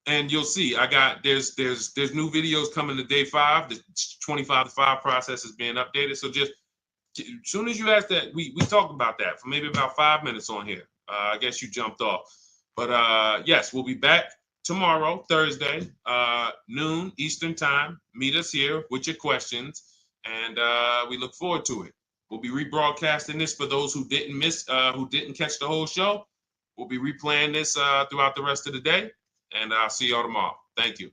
and you'll see. There's new videos coming to day 5. The 25 to 5 process is being updated. So just as soon as you asked that, we talked about that for maybe about 5 minutes on here. I guess you jumped off. But yes, we'll be back tomorrow, Thursday, noon Eastern time. Meet us here with your questions, and we look forward to it. We'll be rebroadcasting this for those who didn't catch the whole show. We'll be replaying this throughout the rest of the day, and I'll see y'all tomorrow. Thank you.